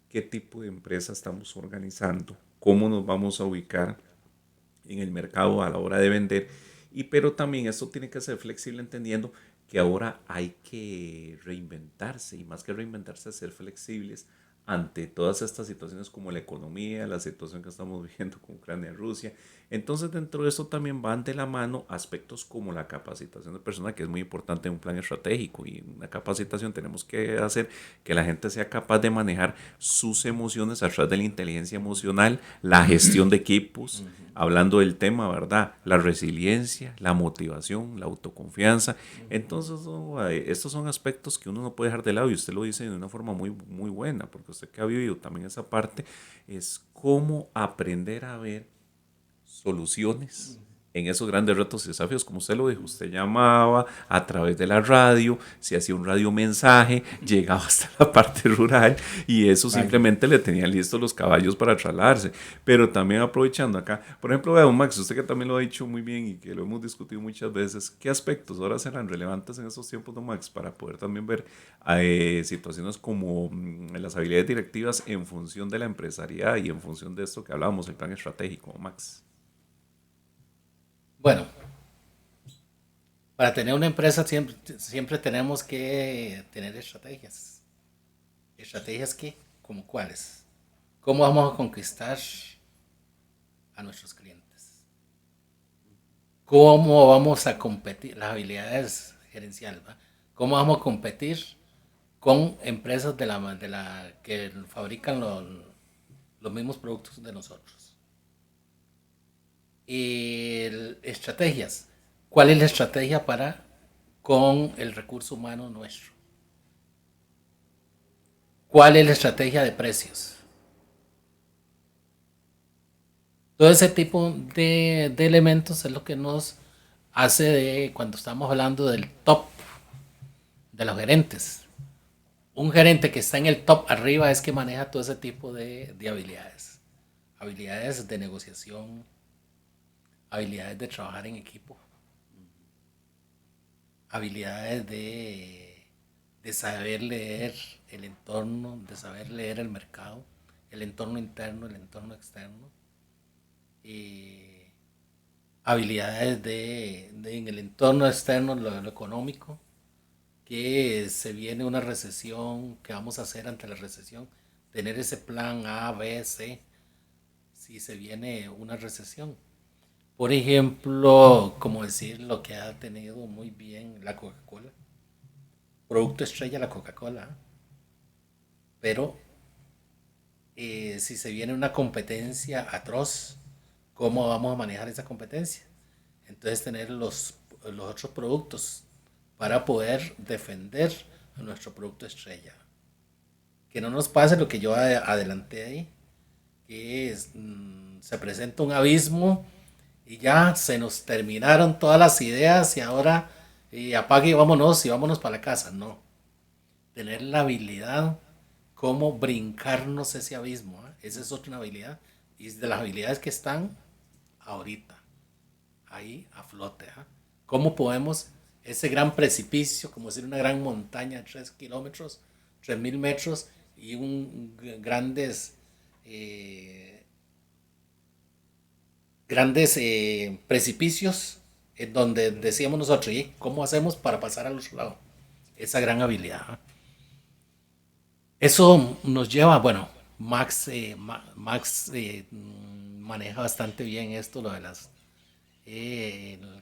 qué tipo de empresa estamos organizando, cómo nos vamos a ubicar en el mercado a la hora de vender, pero también esto tiene que ser flexible entendiendo que ahora hay que reinventarse y más que reinventarse, ser flexibles ante todas estas situaciones como la economía, la situación que estamos viviendo con Ucrania y Rusia. Entonces dentro de esto también van de la mano aspectos como la capacitación de personas, que es muy importante en un plan estratégico, y en una capacitación tenemos que hacer que la gente sea capaz de manejar sus emociones a través de la inteligencia emocional, la gestión de equipos, hablando del tema, ¿verdad? La resiliencia, la motivación, la autoconfianza. Entonces, estos son aspectos que uno no puede dejar de lado y usted lo dice de una forma muy, muy buena, porque usted que ha vivido también esa parte, es cómo aprender a ver soluciones en esos grandes retos y desafíos, como usted lo dijo. Usted llamaba a través de la radio, se hacía un radiomensaje, llegaba hasta la parte rural y eso simplemente le tenían listos los caballos para trasladarse. Pero también aprovechando acá, por ejemplo, vea, don Max, usted que también lo ha dicho muy bien y que lo hemos discutido muchas veces, ¿qué aspectos ahora serán relevantes en estos tiempos, don Max, para poder también ver situaciones como las habilidades directivas en función de la empresariedad y en función de esto que hablábamos, el plan estratégico, don Max? Bueno, para tener una empresa siempre tenemos que tener estrategias. ¿Estrategias qué? ¿Cómo cuáles? ¿Cómo vamos a conquistar a nuestros clientes? ¿Cómo vamos a competir? Las habilidades gerenciales, ¿va? ¿Cómo vamos a competir con empresas que fabrican los mismos productos de nosotros? Estrategias. ¿Cuál es la estrategia con el recurso humano nuestro? ¿Cuál es la estrategia de precios? Todo ese tipo de elementos es lo que nos hace cuando estamos hablando del top de los gerentes. Un gerente que está en el top arriba es que maneja todo ese tipo de habilidades. Habilidades de negociación, habilidades de trabajar en equipo, habilidades de saber leer el entorno, de saber leer el mercado, el entorno interno, el entorno externo, habilidades en el entorno externo, lo económico, que se viene una recesión, que vamos a hacer ante la recesión, tener ese plan A, B, C, si se viene una recesión. Por ejemplo, como decir lo que ha tenido muy bien la Coca-Cola, producto estrella la Coca-Cola, pero si se viene una competencia atroz, ¿cómo vamos a manejar esa competencia? Entonces tener los otros productos para poder defender a nuestro producto estrella. Que no nos pase lo que yo adelanté ahí, que se presenta un abismo y ya se nos terminaron todas las ideas y ahora apague y vámonos para la casa. No, tener la habilidad cómo brincarnos ese abismo, ¿eh? Esa es otra habilidad y es de las habilidades que están ahorita ahí a flote, ¿eh? Cómo podemos ese gran precipicio, como decir una gran montaña de 3 kilómetros, 3.000 metros y grandes precipicios en donde decíamos nosotros, ¿y cómo hacemos para pasar al otro lado? Esa gran habilidad, ¿eh? Eso nos lleva, bueno, Max maneja bastante bien esto, lo de las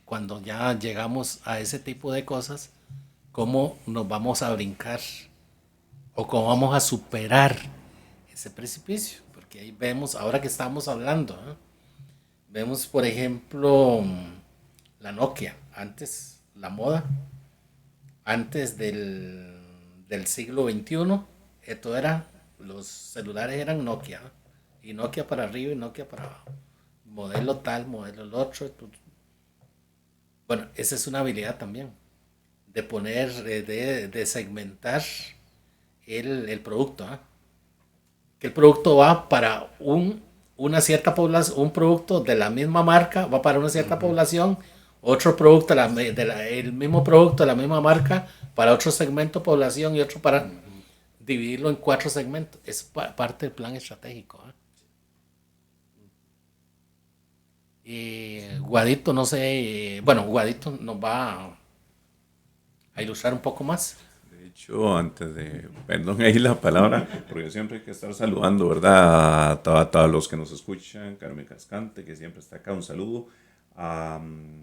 cuando ya llegamos a ese tipo de cosas, cómo nos vamos a brincar o cómo vamos a superar ese precipicio, porque ahí vemos, ahora que estamos hablando, ¿eh? Vemos por ejemplo la Nokia, antes la moda, antes del siglo XXI, esto era, los celulares eran Nokia, ¿eh? Y Nokia para arriba y Nokia para abajo, modelo tal, modelo el otro. Bueno, esa es una habilidad también, de poner, de segmentar el producto, ¿eh? Que el producto va para una cierta población, un producto de la misma marca va para una cierta población, otro producto, el mismo producto de la misma marca para otro segmento de población y otro para dividirlo en 4 segmentos. Es parte del plan estratégico, ¿eh? Guadito, no sé, bueno, Guadito nos va a ilustrar un poco más. De hecho, antes de, perdón ahí la palabra, porque siempre hay que estar saludando, ¿verdad? A todos los que nos escuchan, Carmen Cascante, que siempre está acá, un saludo. A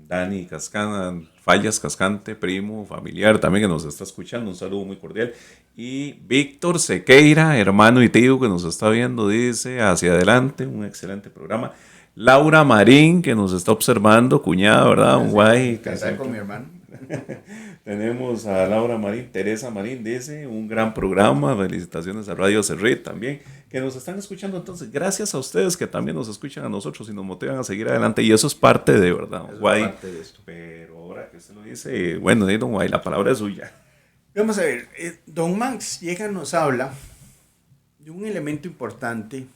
Dani Cascana, Fallas Cascante, primo, familiar, también que nos está escuchando, un saludo muy cordial. Y Víctor Sequeira, hermano y tío que nos está viendo, dice, hacia adelante, un excelente programa. Laura Marín, que nos está observando, cuñada, ¿verdad? Un guay. Casar con mi hermano. Tenemos a Laura Marín, Teresa Marín, dice, un gran programa, felicitaciones a Radio Cerrit también, que nos están escuchando. Entonces, gracias a ustedes que también nos escuchan a nosotros y nos motivan a seguir adelante, y eso es parte de, ¿verdad? Guay. Parte de esto. Pero ahora que usted lo dice, bueno, don Guay, la palabra es suya. Vamos a ver, don Max llega y nos habla de un elemento importante,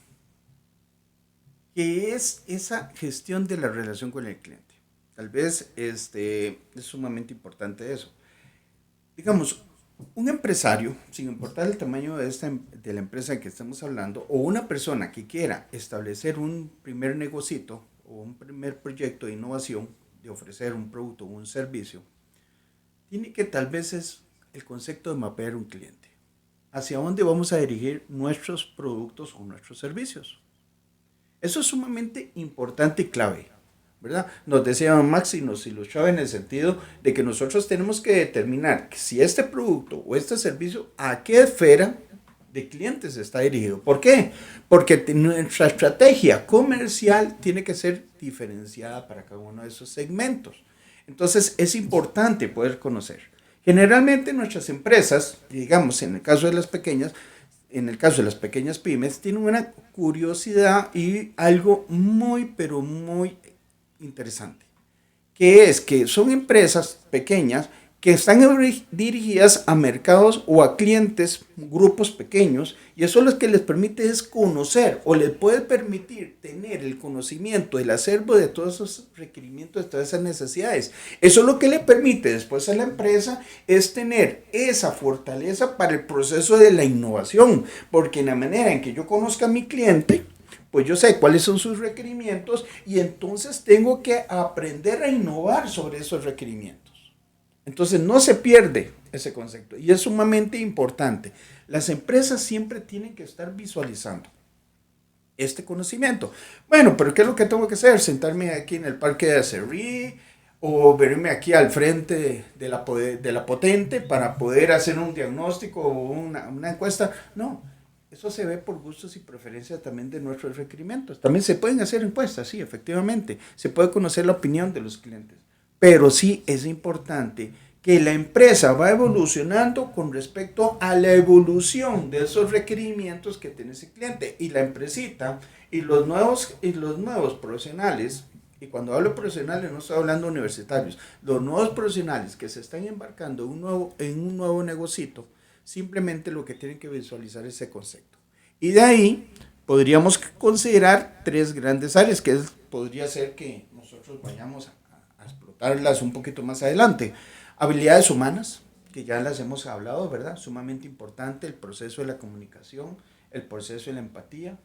que es esa gestión de la relación con el cliente. Tal vez es sumamente importante eso. Digamos, un empresario, sin importar el tamaño de la empresa en que estamos hablando, o una persona que quiera establecer un primer negocito o un primer proyecto de innovación, de ofrecer un producto o un servicio, tiene que tal vez es el concepto de mapear un cliente. ¿Hacia dónde vamos a dirigir nuestros productos o nuestros servicios? Eso es sumamente importante y clave, ¿verdad? Nos decía Max y nos ilustraba en el sentido de que nosotros tenemos que determinar si este producto o este servicio a qué esfera de clientes está dirigido. ¿Por qué? Porque nuestra estrategia comercial tiene que ser diferenciada para cada uno de esos segmentos. Entonces es importante poder conocer. Generalmente nuestras empresas, digamos en el caso de las pequeñas pymes, tienen una curiosidad y algo muy, pero muy interesante, que es que son empresas pequeñas que están dirigidas a mercados o a clientes, grupos pequeños, y eso lo que les permite es conocer o les puede permitir tener el conocimiento, el acervo de todos esos requerimientos, de todas esas necesidades. Eso lo que le permite después a la empresa es tener esa fortaleza para el proceso de la innovación, porque en la manera en que yo conozca a mi cliente, pues yo sé cuáles son sus requerimientos y entonces tengo que aprender a innovar sobre esos requerimientos. Entonces no se pierde ese concepto y es sumamente importante. Las empresas siempre tienen que estar visualizando este conocimiento. Bueno, pero ¿qué es lo que tengo que hacer? Sentarme aquí en el parque de Acerrí o verme aquí al frente de la potente para poder hacer un diagnóstico o una encuesta. No, eso se ve por gustos y preferencias también de nuestros requerimientos. También se pueden hacer encuestas, sí, efectivamente. Se puede conocer la opinión de los clientes. Pero sí es importante que la empresa va evolucionando con respecto a la evolución de esos requerimientos que tiene ese cliente. Y la empresita y los nuevos profesionales, y cuando hablo de profesionales no estoy hablando de universitarios, los nuevos profesionales que se están embarcando en un nuevo negocito, simplemente lo que tienen que visualizar es ese concepto. Y de ahí podríamos considerar 3 grandes áreas que podría ser que nosotros vayamos a explotarlas un poquito más adelante. Habilidades humanas, que ya las hemos hablado, ¿verdad? Sumamente importante, el proceso de la comunicación, el proceso de la empatía,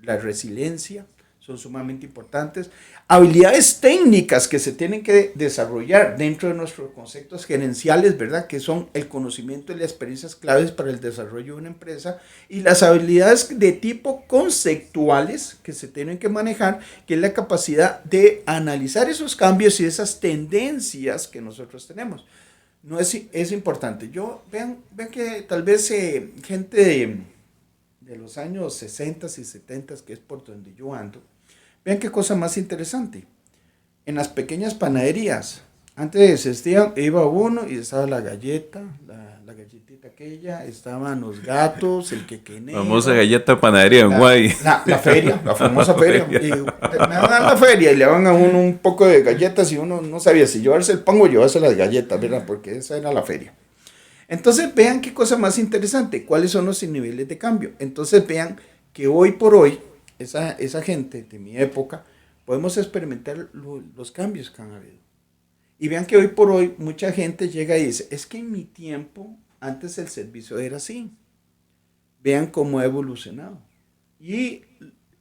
la resiliencia, son sumamente importantes. Habilidades técnicas que se tienen que desarrollar dentro de nuestros conceptos gerenciales, ¿verdad? Que son el conocimiento y las experiencias claves para el desarrollo de una empresa. Y las habilidades de tipo conceptuales que se tienen que manejar, que es la capacidad de analizar esos cambios y esas tendencias que nosotros tenemos. No es importante. Vean que tal vez gente de los años 60 y 70, que es por donde yo ando, vean qué cosa más interesante. En las pequeñas panaderías, antes iba uno y estaba la galleta, la galletita aquella, estaban los gatos, el quequenero. Famosa galleta de panadería en Guay. La feria, la famosa feria. Y me van a la feria y le van a uno un poco de galletas y uno no sabía si llevarse el pan o llevarse las galletas, ¿verdad? Porque esa era la feria. Entonces vean qué cosa más interesante, cuáles son los niveles de cambio. Entonces vean que hoy por hoy, esa gente de mi época, podemos experimentar los cambios que han habido. Y vean que hoy por hoy mucha gente llega y dice, es que en mi tiempo, antes el servicio era así. Vean cómo ha evolucionado. Y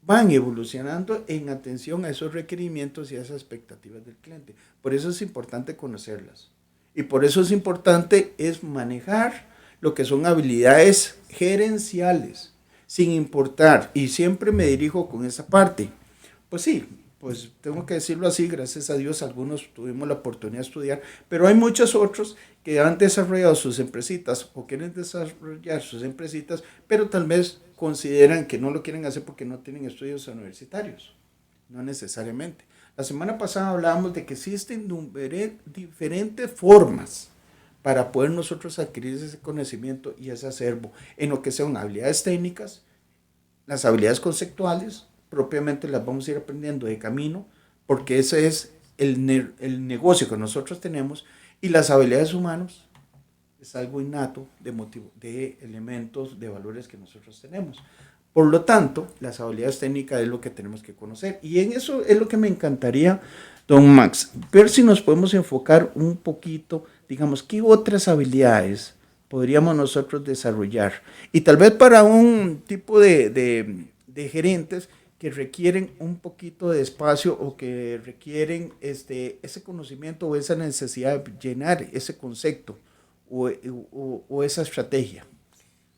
van evolucionando en atención a esos requerimientos y a esas expectativas del cliente. Por eso es importante conocerlas. Y por eso es importante manejar lo que son habilidades gerenciales, sin importar, y siempre me dirijo con esa parte. Pues sí, pues tengo que decirlo así, gracias a Dios algunos tuvimos la oportunidad de estudiar, pero hay muchos otros que han desarrollado sus empresitas o quieren desarrollar sus empresitas, pero tal vez consideran que no lo quieren hacer porque no tienen estudios universitarios, no necesariamente. La semana pasada hablábamos de que existen diferentes formas para poder nosotros adquirir ese conocimiento y ese acervo en lo que son habilidades técnicas, las habilidades conceptuales, propiamente las vamos a ir aprendiendo de camino, porque ese es el negocio que nosotros tenemos, y las habilidades humanas es algo innato de elementos, de valores que nosotros tenemos. Por lo tanto, las habilidades técnicas es lo que tenemos que conocer. Y en eso es lo que me encantaría, don Max, ver si nos podemos enfocar un poquito, digamos, qué otras habilidades podríamos nosotros desarrollar. Y tal vez para un tipo de gerentes que requieren un poquito de espacio o que requieren ese conocimiento o esa necesidad de llenar ese concepto o esa estrategia.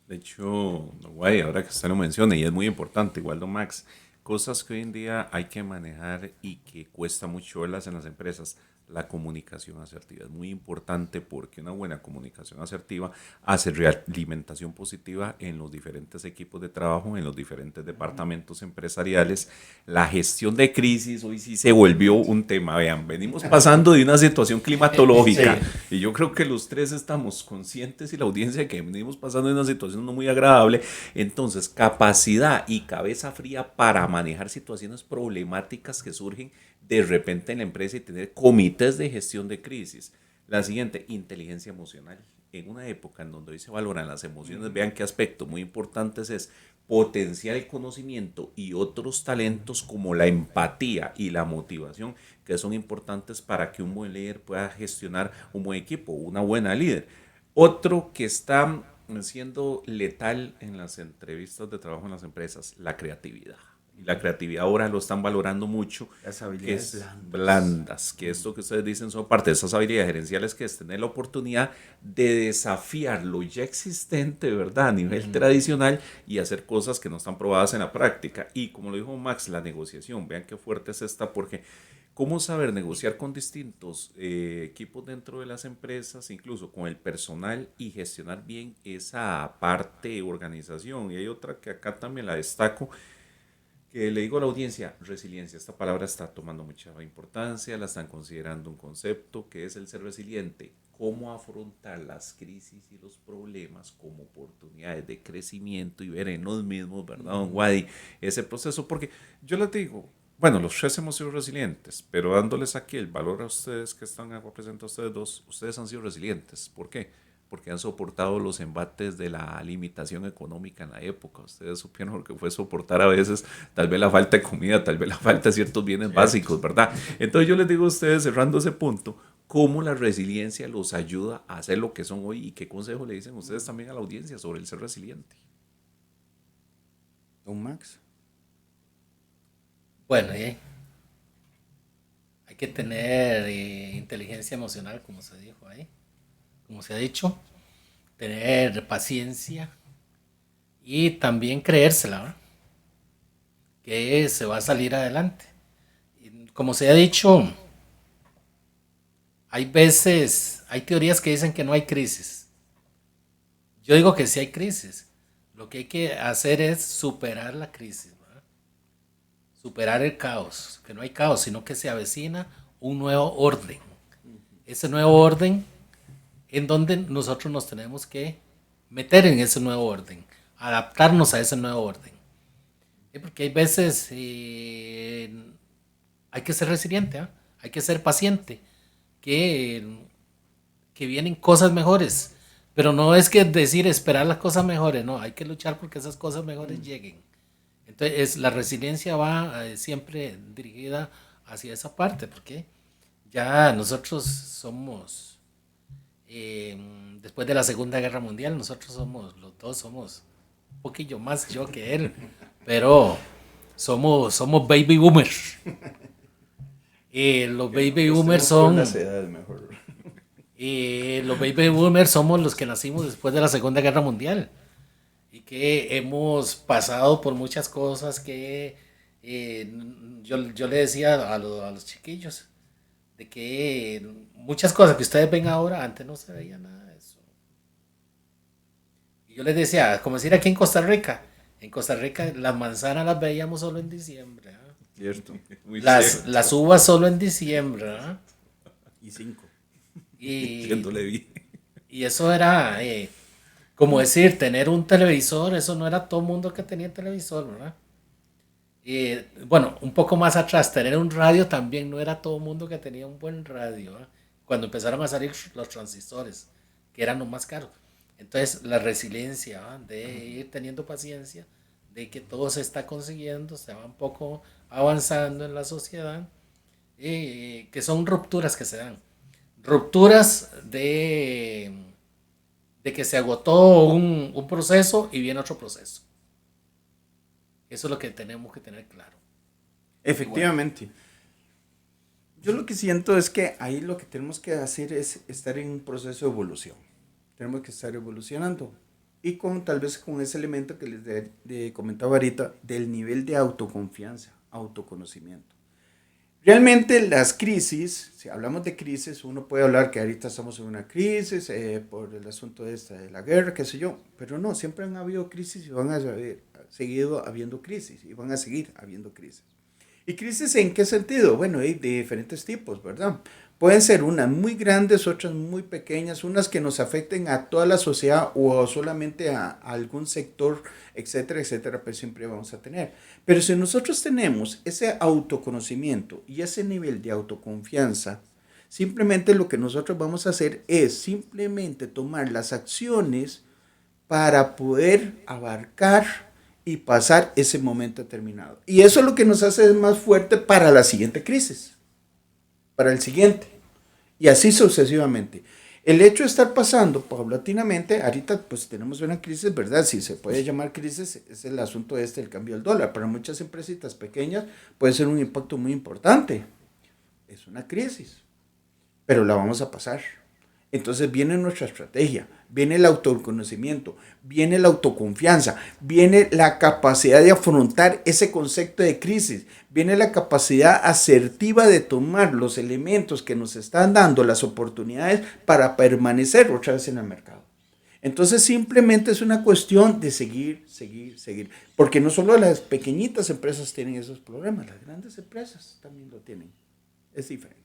De hecho, guay, ahora que usted lo menciona, y es muy importante, igual don Max, cosas que hoy en día hay que manejar y que cuesta mucho verlas en las empresas. La comunicación asertiva es muy importante porque una buena comunicación asertiva hace realimentación positiva en los diferentes equipos de trabajo, en los diferentes departamentos empresariales. La gestión de crisis hoy sí se volvió un tema. Vean, venimos pasando de una situación climatológica y yo creo que los tres estamos conscientes y la audiencia que venimos pasando de una situación no muy agradable. Entonces, capacidad y cabeza fría para manejar situaciones problemáticas que surgen de repente en la empresa y tener comités de gestión de crisis. La siguiente, inteligencia emocional. En una época en donde hoy se valoran las emociones, vean qué aspectos muy importantes es potenciar el conocimiento y otros talentos como la empatía y la motivación, que son importantes para que un buen líder pueda gestionar un buen equipo, una buena líder. Otro que está siendo letal en las entrevistas de trabajo en las empresas, la creatividad. Y la creatividad ahora lo están valorando mucho. Las habilidades que es blandas. que esto que ustedes dicen son parte de esas habilidades gerenciales, que es tener la oportunidad de desafiar lo ya existente, ¿verdad? A nivel tradicional y hacer cosas que no están probadas en la práctica. Y como lo dijo Max, la negociación, vean qué fuerte es esta, porque cómo saber negociar con distintos equipos dentro de las empresas, incluso con el personal, y gestionar bien esa parte de organización. Y hay otra que acá también la destaco, que le digo a la audiencia, resiliencia. Esta palabra está tomando mucha importancia, la están considerando un concepto, que es el ser resiliente. Cómo afrontar las crisis y los problemas como oportunidades de crecimiento y ver en los mismos, ¿verdad, don Wadi? Ese proceso, porque yo les digo, bueno, los tres hemos sido resilientes, pero dándoles aquí el valor a ustedes que están representando a ustedes dos, ustedes han sido resilientes. ¿Por qué? Porque han soportado los embates de la limitación económica en la época. Ustedes supieron lo que fue soportar a veces tal vez la falta de comida, tal vez la falta de ciertos bienes básicos, ¿verdad? Entonces yo les digo a ustedes, cerrando ese punto, cómo la resiliencia los ayuda a ser lo que son hoy y qué consejo le dicen ustedes también a la audiencia sobre el ser resiliente. Don Max. Bueno, hay que tener inteligencia emocional, como se dijo ahí, como se ha dicho, tener paciencia y también creérsela, ¿verdad? Que se va a salir adelante. Y como se ha dicho, hay veces, hay teorías que dicen que no hay crisis. Yo digo que sí hay crisis. Lo que hay que hacer es superar la crisis, ¿verdad? Superar el caos, que no hay caos, sino que se avecina un nuevo orden. Ese nuevo orden en donde nosotros nos tenemos que meter en ese nuevo orden, adaptarnos a ese nuevo orden. Porque hay veces hay que ser resiliente, ¿eh? Hay que ser paciente, que vienen cosas mejores, pero no es que decir esperar las cosas mejores, no, hay que luchar porque esas cosas mejores lleguen. Entonces la resiliencia va siempre dirigida hacia esa parte, porque ya nosotros somos, después de la Segunda Guerra Mundial, nosotros somos, los dos somos un poquillo más yo que él, pero somos baby boomers. Los baby boomers son... Las edades mejor. Los baby boomers somos los que nacimos después de la Segunda Guerra Mundial y que hemos pasado por muchas cosas que yo le decía a los chiquillos de que muchas cosas que ustedes ven ahora, antes no se veía nada de eso. Y yo les decía, como decir aquí en Costa Rica las manzanas las veíamos solo en diciembre, ¿eh? Cierto. Las uvas solo en diciembre, ¿eh? Y 5. Y eso era, como decir, tener un televisor, eso no era todo el mundo que tenía televisor, ¿verdad? Bueno, un poco más atrás, tener un radio también no era todo el mundo que tenía un buen radio, ¿eh? Cuando empezaron a salir los transistores, que eran los más caros. Entonces, la resiliencia, ¿eh? De ir teniendo paciencia, de que todo se está consiguiendo, se va un poco avanzando en la sociedad, que son rupturas que se dan. Rupturas de que se agotó un proceso y viene otro proceso. Eso es lo que tenemos que tener claro. Efectivamente. Yo lo que siento es que ahí lo que tenemos que hacer es estar en un proceso de evolución. Tenemos que estar evolucionando. Y tal vez con ese elemento que les comentaba ahorita, del nivel de autoconfianza, autoconocimiento. Realmente las crisis, si hablamos de crisis, uno puede hablar que ahorita estamos en una crisis por el asunto de la guerra, qué sé yo, pero no, siempre han habido crisis y van a seguido habiendo crisis y van a seguir habiendo crisis. ¿Y crisis en qué sentido? Bueno, hay de diferentes tipos, ¿verdad? Pueden ser unas muy grandes, otras muy pequeñas, unas que nos afecten a toda la sociedad o solamente a algún sector, etcétera, etcétera, pues siempre vamos a tener. Pero si nosotros tenemos ese autoconocimiento y ese nivel de autoconfianza, Simplemente lo que nosotros vamos a hacer es simplemente tomar las acciones para poder abarcar y pasar ese momento determinado. Y eso es lo que nos hace más fuerte para la siguiente crisis, para el siguiente, y así sucesivamente. El hecho de estar pasando paulatinamente, ahorita pues tenemos una crisis, ¿verdad? Si se puede llamar crisis, es el asunto del cambio del dólar. Para muchas empresitas pequeñas puede ser un impacto muy importante. Es una crisis, pero la vamos a pasar. Entonces viene nuestra estrategia, viene el autoconocimiento, viene la autoconfianza, viene la capacidad de afrontar ese concepto de crisis, viene la capacidad asertiva de tomar los elementos que nos están dando las oportunidades para permanecer otra vez en el mercado. Entonces simplemente es una cuestión de seguir, porque no solo las pequeñitas empresas tienen esos problemas, las grandes empresas también lo tienen, es diferente.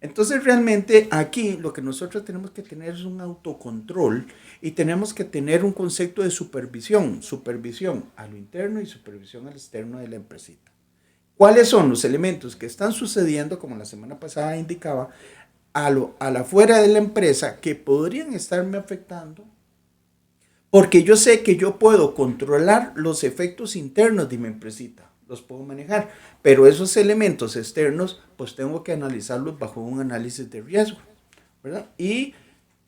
Entonces realmente aquí lo que nosotros tenemos que tener es un autocontrol y tenemos que tener un concepto de supervisión a lo interno y supervisión al externo de la empresita. ¿Cuáles son los elementos que están sucediendo, como la semana pasada indicaba, a la afuera de la empresa que podrían estarme afectando? Porque yo sé que yo puedo controlar los efectos internos de mi empresita. Los puedo manejar, pero esos elementos externos pues tengo que analizarlos bajo un análisis de riesgo, ¿verdad? Y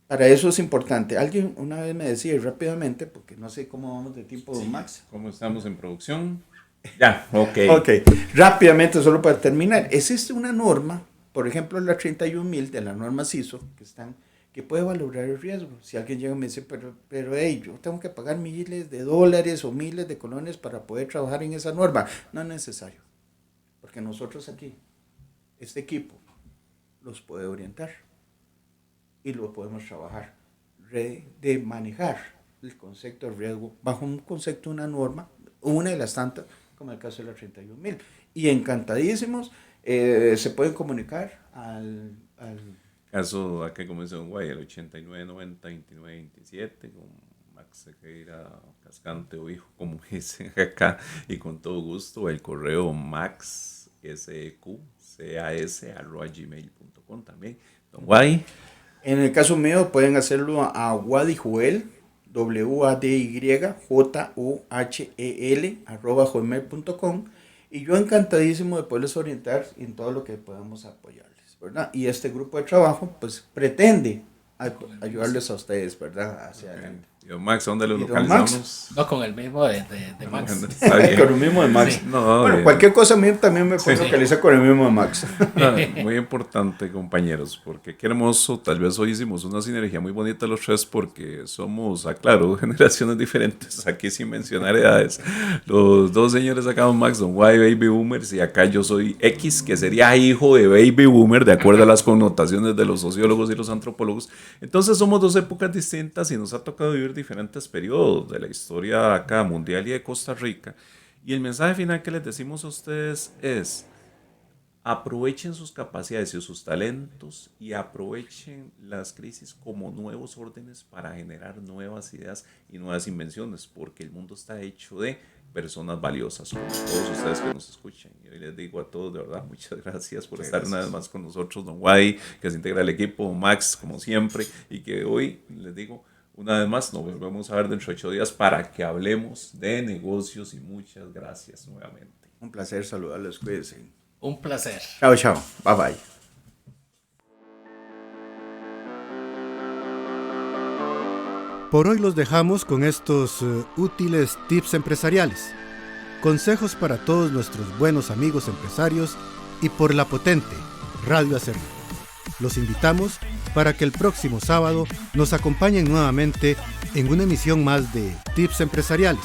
para eso es importante. Alguien una vez me decía, y rápidamente, porque no sé cómo vamos de tiempo, Sí, Max. ¿Cómo estamos en producción? Ya, ok. Ok, rápidamente, solo para terminar. Existe una norma, por ejemplo, la 31.000 de la norma CISO, que puede valorar el riesgo. Si alguien llega y me dice, pero hey, yo tengo que pagar miles de dólares o miles de colones para poder trabajar en esa norma. No es necesario, porque nosotros aquí, este equipo, los puede orientar y lo podemos trabajar de manejar el concepto de riesgo bajo un concepto de una norma, una de las tantas, como el caso de la 31.000. Y encantadísimos, se pueden comunicar al Caso acá como dice Don Guay, el 8990-2927, con Max Sequeira Cascante o hijo, como dicen acá, y con todo gusto el correo maxseqcas@gmail.com también. Don Guay. En el caso mío pueden hacerlo a Wadijoel, WADYJOHEL @gmail.com, y yo encantadísimo de poderles orientar en todo lo que podamos apoyarles, ¿verdad? Y este grupo de trabajo pues pretende ayudarles a ustedes, ¿verdad? Hacia adelante. Y don Max, ¿dónde lo ¿Y don localizamos? No, con el mismo de Max. Está bien. Con el mismo de Max. Sí. No, Bueno, bien. cualquier cosa a mí también me puede Sí. localizar con el mismo de Max. Muy importante, compañeros, porque qué hermoso. Tal vez hoy hicimos una sinergia muy bonita los tres porque somos, aclaro, generaciones diferentes, aquí sin mencionar edades. Los dos señores acá, don Max, don Guay, Baby Boomers, y acá yo soy X, que sería hijo de Baby Boomer, de acuerdo a las connotaciones de los sociólogos y los antropólogos. Entonces somos dos épocas distintas y nos ha tocado vivir diferentes periodos de la historia acá mundial y de Costa Rica. Y el mensaje final que les decimos a ustedes es: aprovechen sus capacidades y sus talentos y aprovechen las crisis como nuevos órdenes para generar nuevas ideas y nuevas invenciones, porque el mundo está hecho de personas valiosas, como todos ustedes que nos escuchan. Y hoy les digo a todos, de verdad, muchas gracias por estar una vez más con nosotros, don Guay, que se integra al equipo, don Max, como siempre, y que hoy, les digo, una vez más, nos volvemos a ver dentro de 8 días para que hablemos de negocios, y muchas gracias nuevamente. Un placer saludarles, cuídense. Un placer. Chao, chao. Bye, bye. Por hoy los dejamos con estos útiles tips empresariales, consejos para todos nuestros buenos amigos empresarios y por la potente Radio Acervo. Los invitamos para que el próximo sábado nos acompañen nuevamente en una emisión más de Tips Empresariales.